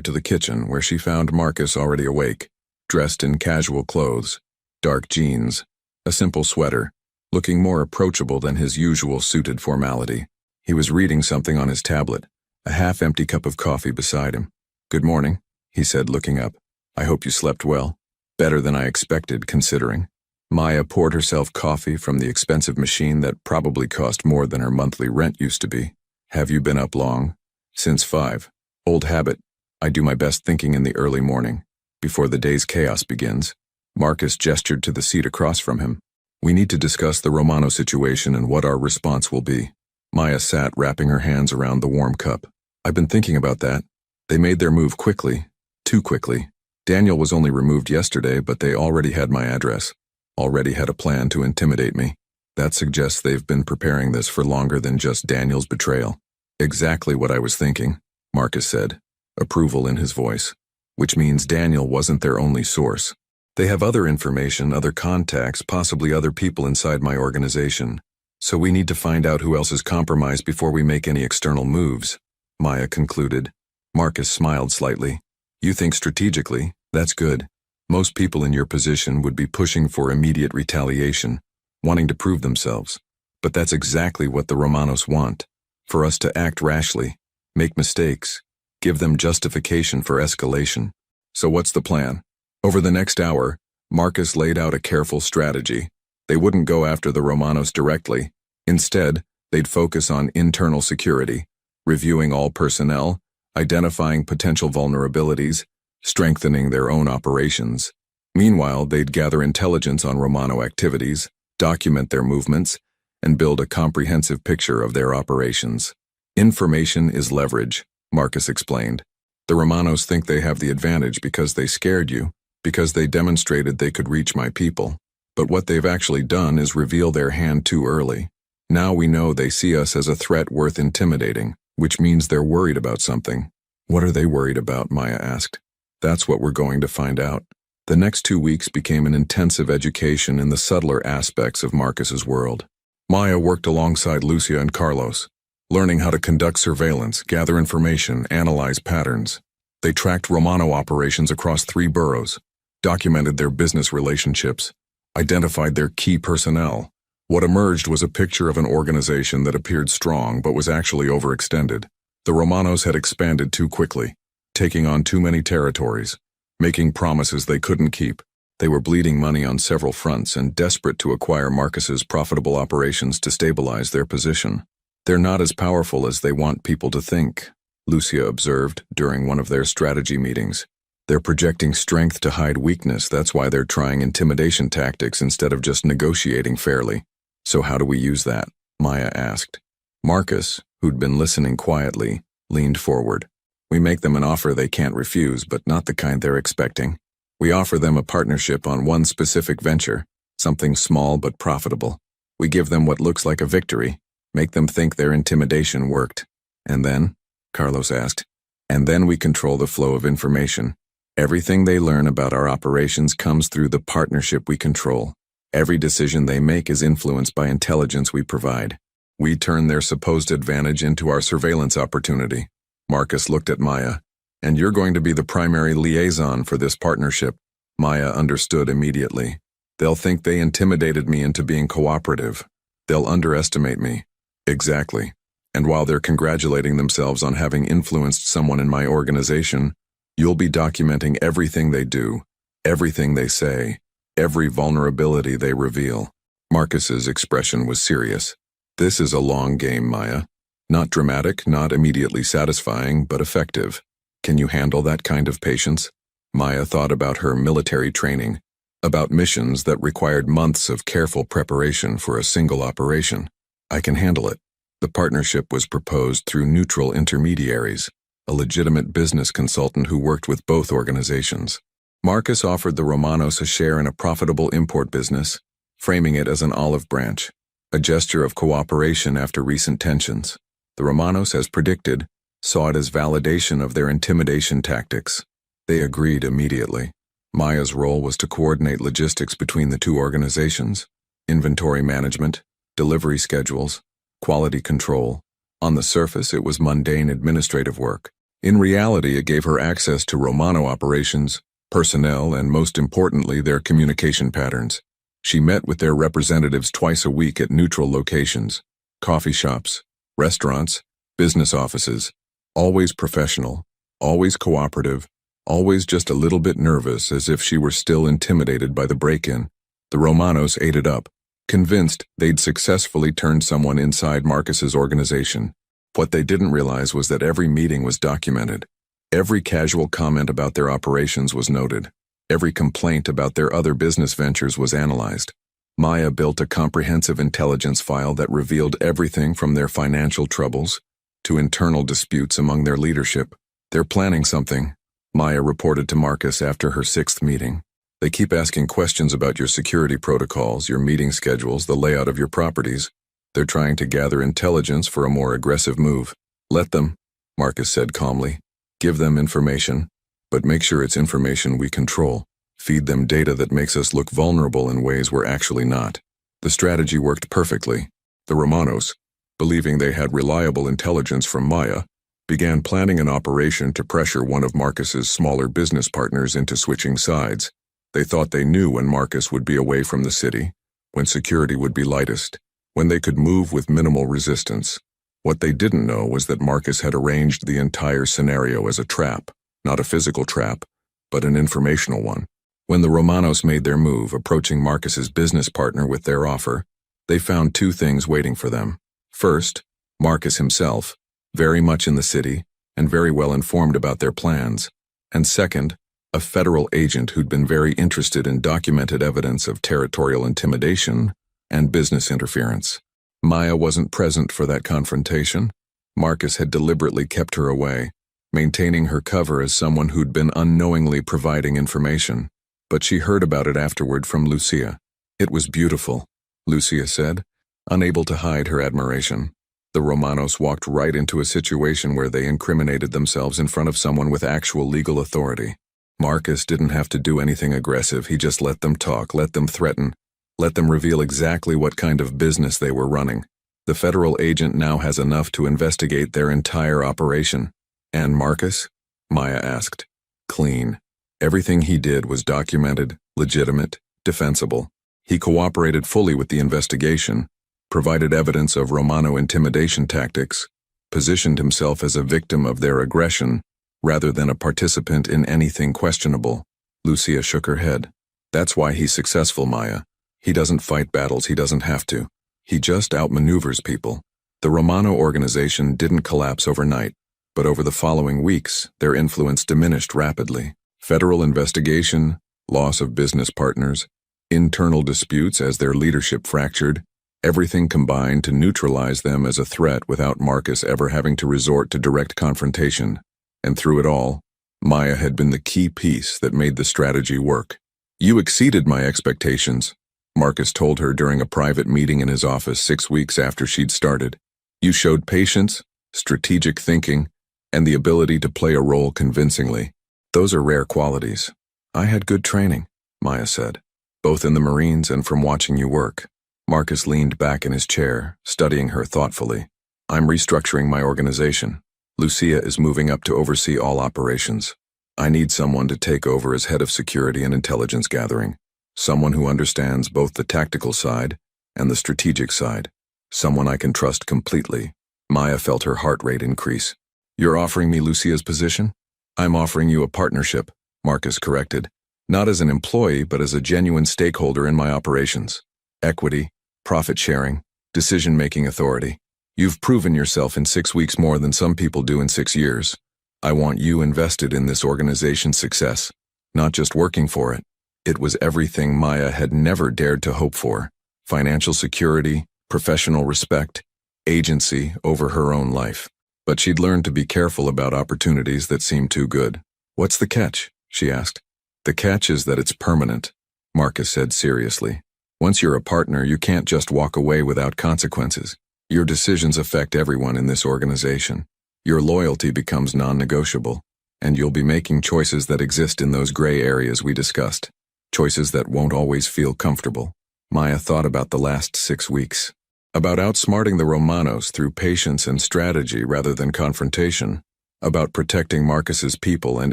Speaker 1: to the kitchen where she found Marcus already awake, dressed in casual clothes, dark jeans, a simple sweater, looking more approachable than his usual suited formality. He was reading something on his tablet, a half-empty cup of coffee beside him. Good morning, he said, looking up. I hope you slept well. Better than I expected, considering. Maya poured herself coffee from the expensive machine that probably cost more than her monthly rent used to be. Have you been up long? Since 5. Old habit. I do my best thinking in the early morning, before the day's chaos begins. Marcus gestured to the seat across from him. We need to discuss the Romano situation and what our response will be. Maya sat, wrapping her hands around the warm cup. I've been thinking about that. They made their move quickly. Too quickly. Daniel was only removed yesterday, but they already had my address. Already had a plan to intimidate me. That suggests they've been preparing this for longer than just Daniel's betrayal. Exactly what I was thinking, Marcus said, approval in his voice. Which means Daniel wasn't their only source. They have other information, other contacts, possibly other people inside my organization. So we need to find out who else is compromised before we make any external moves, Maya concluded. Marcus smiled slightly. You think strategically, that's good. Most people in your position would be pushing for immediate retaliation, wanting to prove themselves. But that's exactly what the Romanos want. For us to act rashly, make mistakes, give them justification for escalation. So what's the plan? Over the next hour, Marcus laid out a careful strategy. They wouldn't go after the Romanos directly. Instead, they'd focus on internal security, reviewing all personnel, identifying potential vulnerabilities, strengthening their own operations. Meanwhile, they'd gather intelligence on Romano activities, document their movements, and build a comprehensive picture of their operations. Information is leverage, Marcus explained. The Romanos think they have the advantage because they scared you, because they demonstrated they could reach my people. But what they've actually done is reveal their hand too early. Now we know they see us as a threat worth intimidating, which means they're worried about something. What are they worried about? Maya asked. That's what we're going to find out. The next 2 weeks became an intensive education in the subtler aspects of Marcus's world. Maya worked alongside Lucia and Carlos, learning how to conduct surveillance, gather information, analyze patterns. They tracked Romano operations across 3 boroughs, documented their business relationships, identified their key personnel. What emerged was a picture of an organization that appeared strong but was actually overextended. The Romanos had expanded too quickly, taking on too many territories, making promises they couldn't keep. They were bleeding money on several fronts and desperate to acquire Marcus's profitable operations to stabilize their position. They're not as powerful as they want people to think, Lucia observed during one of their strategy meetings. They're projecting strength to hide weakness. That's why they're trying intimidation tactics instead of just negotiating fairly. So how do we use that? Maya asked. Marcus, who'd been listening quietly, leaned forward. We make them an offer they can't refuse, but not the kind they're expecting. We offer them a partnership on one specific venture, something small but profitable. We give them what looks like a victory, make them think their intimidation worked. And then? Carlos asked. And then we control the flow of information. Everything they learn about our operations comes through the partnership we control. Every decision they make is influenced by intelligence we provide. We turn their supposed advantage into our surveillance opportunity. Marcus looked at Maya. And you're going to be the primary liaison for this partnership. Maya understood immediately. They'll think they intimidated me into being cooperative. They'll underestimate me. Exactly. And while they're congratulating themselves on having influenced someone in my organization, you'll be documenting everything they do, everything they say, every vulnerability they reveal. Marcus's expression was serious. This is a long game, Maya. Not dramatic, not immediately satisfying, but effective. Can you handle that kind of patience? Maya thought about her military training, about missions that required months of careful preparation for a single operation. I can handle it. The partnership was proposed through neutral intermediaries, a legitimate business consultant who worked with both organizations. Marcus offered the Romanos a share in a profitable import business, framing it as an olive branch, a gesture of cooperation after recent tensions. The Romanos, as predicted, saw it as validation of their intimidation tactics. They agreed immediately. Maya's role was to coordinate logistics between the two organizations, inventory management, delivery schedules, quality control. On the surface, it was mundane administrative work. In reality, it gave her access to Romano operations, personnel, and most importantly, their communication patterns. She met with their representatives twice a week at neutral locations, coffee shops, restaurants, business offices. Always professional, always cooperative, always just a little bit nervous, as if she were still intimidated by the break-in. The Romanos ate it up, convinced they'd successfully turned someone inside Marcus's organization. What they didn't realize was that every meeting was documented. Every casual comment about their operations was noted. Every complaint about their other business ventures was analyzed. Maya built a comprehensive intelligence file that revealed everything from their financial troubles to internal disputes among their leadership. "They're planning something," Maya reported to Marcus after her 6th meeting. "They keep asking questions about your security protocols, your meeting schedules, the layout of your properties. They're trying to gather intelligence for a more aggressive move." "Let them," Marcus said calmly. "Give them information, but make sure it's information we control. Feed them data that makes us look vulnerable in ways we're actually not." The strategy worked perfectly. The Romanos, believing they had reliable intelligence from Maya, began planning an operation to pressure one of Marcus's smaller business partners into switching sides. They thought they knew when Marcus would be away from the city, when security would be lightest, when they could move with minimal resistance. What they didn't know was that Marcus had arranged the entire scenario as a trap, not a physical trap, but an informational one. When the Romanos made their move, approaching Marcus's business partner with their offer, they found 2 things waiting for them. First, Marcus himself, very much in the city and very well informed about their plans. And second, a federal agent who'd been very interested in documented evidence of territorial intimidation and business interference. Maya wasn't present for that confrontation. Marcus had deliberately kept her away, maintaining her cover as someone who'd been unknowingly providing information. But she heard about it afterward from Lucia. "It was beautiful," Lucia said, unable to hide her admiration. The Romanos walked right into a situation where they incriminated themselves in front of someone with actual legal authority. Marcus didn't have to do anything aggressive. He just let them talk, let them threaten, let them reveal exactly what kind of business they were running. The federal agent now has enough to investigate their entire operation. "And Marcus?" Maya asked. "Clean. Everything he did was documented, legitimate, defensible. He cooperated fully with the investigation, provided evidence of Romano intimidation tactics, positioned himself as a victim of their aggression rather than a participant in anything questionable." Lucia shook her head. "That's why he's successful, Maya. He doesn't fight battles he doesn't have to. He just outmaneuvers people." The Romano organization didn't collapse overnight, but over the following weeks, their influence diminished rapidly. Federal investigation, loss of business partners, internal disputes as their leadership fractured, everything combined to neutralize them as a threat without Marcus ever having to resort to direct confrontation. And through it all, Maya had been the key piece that made the strategy work. "You exceeded my expectations," Marcus told her during a private meeting in his office 6 weeks after she'd started. "You showed patience, strategic thinking, and the ability to play a role convincingly. Those are rare qualities." "I had good training," Maya said, "both in the Marines and from watching you work." Marcus leaned back in his chair, studying her thoughtfully. "I'm restructuring my organization. Lucia is moving up to oversee all operations. I need someone to take over as head of security and intelligence gathering. Someone who understands both the tactical side and the strategic side. Someone I can trust completely." Maya felt her heart rate increase. "You're offering me Lucia's position?" "I'm offering you a partnership," Marcus corrected. "Not as an employee, but as a genuine stakeholder in my operations. Equity, profit sharing, decision-making authority. You've proven yourself in 6 weeks more than some people do in 6 years. I want you invested in this organization's success, not just working for it." It was everything Maya had never dared to hope for. Financial security, professional respect, agency over her own life. But she'd learned to be careful about opportunities that seemed too good. "What's the catch?" she asked. "The catch is that it's permanent," Marcus said seriously. "Once you're a partner, you can't just walk away without consequences. Your decisions affect everyone in this organization. Your loyalty becomes non-negotiable, and you'll be making choices that exist in those gray areas we discussed. Choices that won't always feel comfortable." Maya thought about the last 6 weeks. About outsmarting the Romanos through patience and strategy rather than confrontation. About protecting Marcus's people and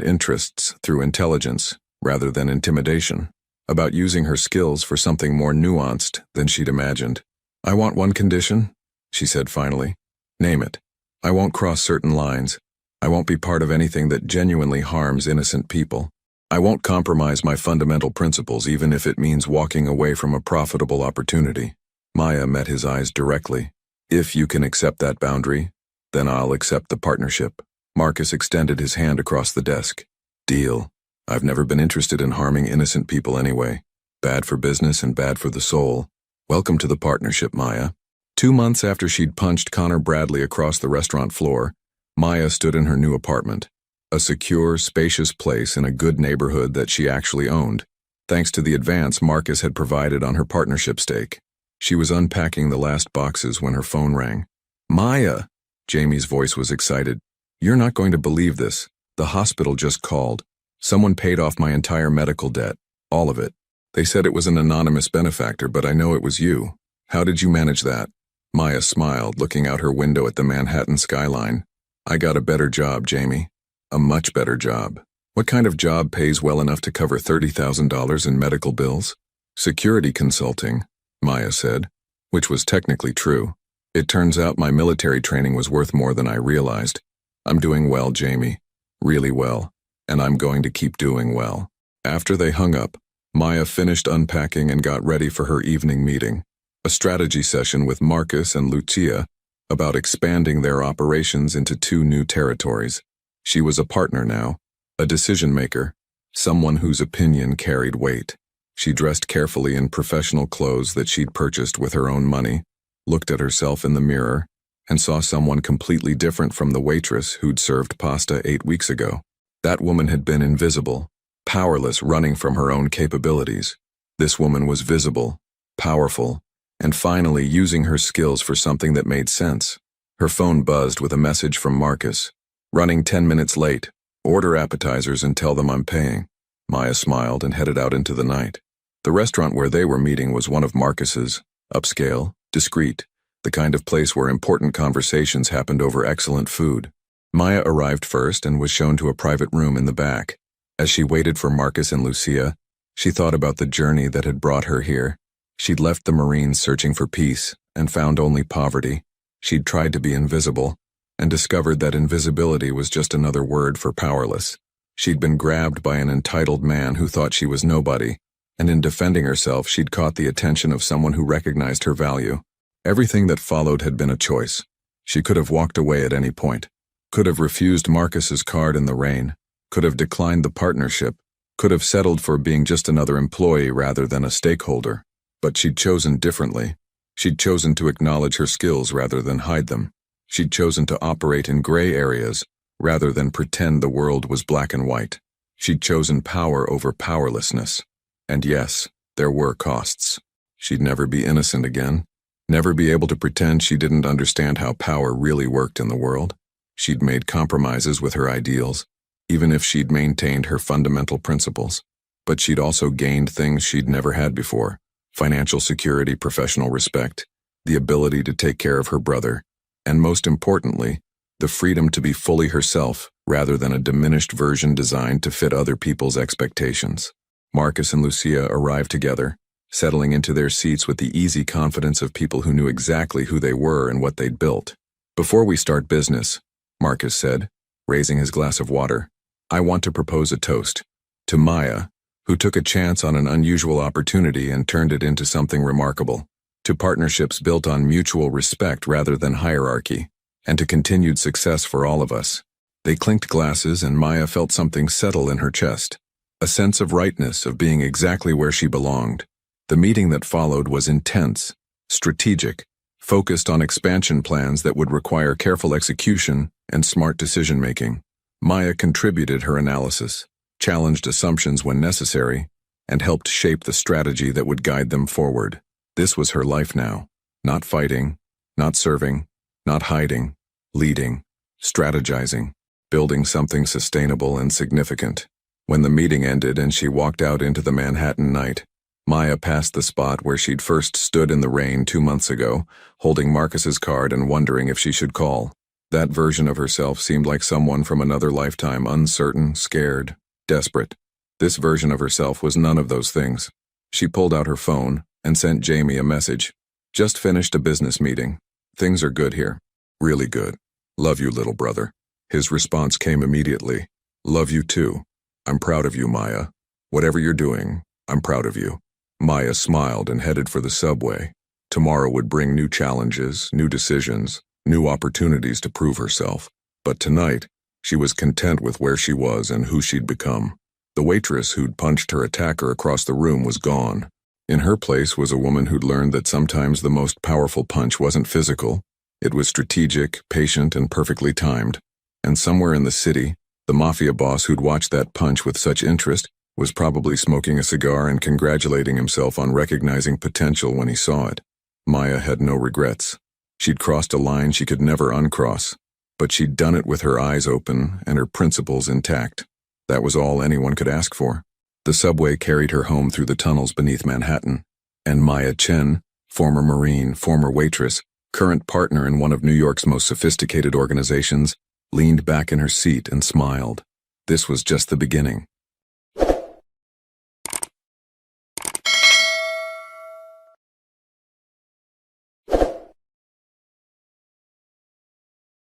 Speaker 1: interests through intelligence rather than intimidation. About using her skills for something more nuanced than she'd imagined. "I want one condition," she said finally. "Name it. I won't cross certain lines. I won't be part of anything that genuinely harms innocent people. I won't compromise my fundamental principles even if it means walking away from a profitable opportunity." Maya met his eyes directly. "If you can accept that boundary, then I'll accept the partnership." Marcus extended his hand across the desk. "Deal. I've never been interested in harming innocent people anyway. Bad for business and bad for the soul. Welcome to the partnership, Maya. 2 months after she'd punched Connor Bradley across the restaurant floor, Maya stood in her new apartment. A secure, spacious place in a good neighborhood that she actually owned, thanks to the advance Marcus had provided on her partnership stake. She was unpacking the last boxes when her phone rang. Maya! Jamie's voice was excited. You're not going to believe this. The hospital just called. Someone paid off my entire medical debt. All of it. They said it was an anonymous benefactor, but I know it was you. How did you manage that? Maya smiled, looking out her window at the Manhattan skyline. I got a better job, Jamie. A much better job. What kind of job pays well enough to cover $30,000 in medical bills? Security consulting, Maya said, which was technically true. It turns out my military training was worth more than I realized. I'm doing well, Jamie. Really well. And I'm going to keep doing well. After they hung up, Maya finished unpacking and got ready for her evening meeting. A strategy session with Marcus and Lucia about expanding their operations into 2 new territories. She was a partner now, a decision maker, someone whose opinion carried weight. She dressed carefully in professional clothes that she'd purchased with her own money, looked at herself in the mirror, and saw someone completely different from the waitress who'd served pasta 8 weeks ago. That woman had been invisible, powerless, running from her own capabilities. This woman was visible, powerful, and finally using her skills for something that made sense. Her phone buzzed with a message from Marcus. Running 10 minutes late. Order appetizers and tell them I'm paying. Maya smiled and headed out into the night. The restaurant where they were meeting was one of Marcus's, upscale, discreet, the kind of place where important conversations happened over excellent food. Maya arrived first and was shown to a private room in the back. As she waited for Marcus and Lucia, she thought about the journey that had brought her here. She'd left the Marines searching for peace and found only poverty. She'd tried to be invisible and discovered that invisibility was just another word for powerless. She'd been grabbed by an entitled man who thought she was nobody, and in defending herself she'd caught the attention of someone who recognized her value. Everything that followed had been a choice. She could have walked away at any point, could have refused Marcus's card in the rain, could have declined the partnership, could have settled for being just another employee rather than a stakeholder. But she'd chosen differently. She'd chosen to acknowledge her skills rather than hide them. She'd chosen to operate in gray areas rather than pretend the world was black and white. She'd chosen power over powerlessness. And yes, there were costs. She'd never be innocent again, never be able to pretend she didn't understand how power really worked in the world. She'd made compromises with her ideals, even if she'd maintained her fundamental principles. But she'd also gained things she'd never had before: financial security, professional respect, the ability to take care of her brother, and most importantly, the freedom to be fully herself rather than a diminished version designed to fit other people's expectations. Marcus and Lucia arrived together, settling into their seats with the easy confidence of people who knew exactly who they were and what they'd built. Before we start business, Marcus said, raising his glass of water, I want to propose a toast to Maya, who took a chance on an unusual opportunity and turned it into something remarkable, to partnerships built on mutual respect rather than hierarchy, and to continued success for all of us. They clinked glasses and Maya felt something settle in her chest, a sense of rightness, of being exactly where she belonged. The meeting that followed was intense, strategic, focused on expansion plans that would require careful execution and smart decision-making. Maya contributed her analysis, challenged assumptions when necessary, and helped shape the strategy that would guide them forward. This was her life now. Not fighting, not serving, not hiding, leading, strategizing, building something sustainable and significant. When the meeting ended and she walked out into the Manhattan night, Maya passed the spot where she'd first stood in the rain 2 months ago, holding Marcus's card and wondering if she should call. That version of herself seemed like someone from another lifetime, uncertain, scared, desperate. This version of herself was none of those things. She pulled out her phone and sent Jamie a message. Just finished a business meeting. Things are good here. Really good. Love you, little brother. His response came immediately. Love you too. I'm proud of you, Maya. Whatever you're doing, I'm proud of you. Maya smiled and headed for the subway. Tomorrow would bring new challenges, new decisions, new opportunities to prove herself. But tonight, she was content with where she was and who she'd become. The waitress who'd punched her attacker across the room was gone. In her place was a woman who'd learned that sometimes the most powerful punch wasn't physical. It was strategic, patient, and perfectly timed. And somewhere in the city, the mafia boss who'd watched that punch with such interest was probably smoking a cigar and congratulating himself on recognizing potential when he saw it. Maya had no regrets. She'd crossed a line she could never uncross, but she'd done it with her eyes open and her principles intact. That was all anyone could ask for. The subway carried her home through the tunnels beneath Manhattan, and Maya Chen, former Marine, former waitress, current partner in one of New York's most sophisticated organizations, leaned back in her seat and smiled. This was just the beginning.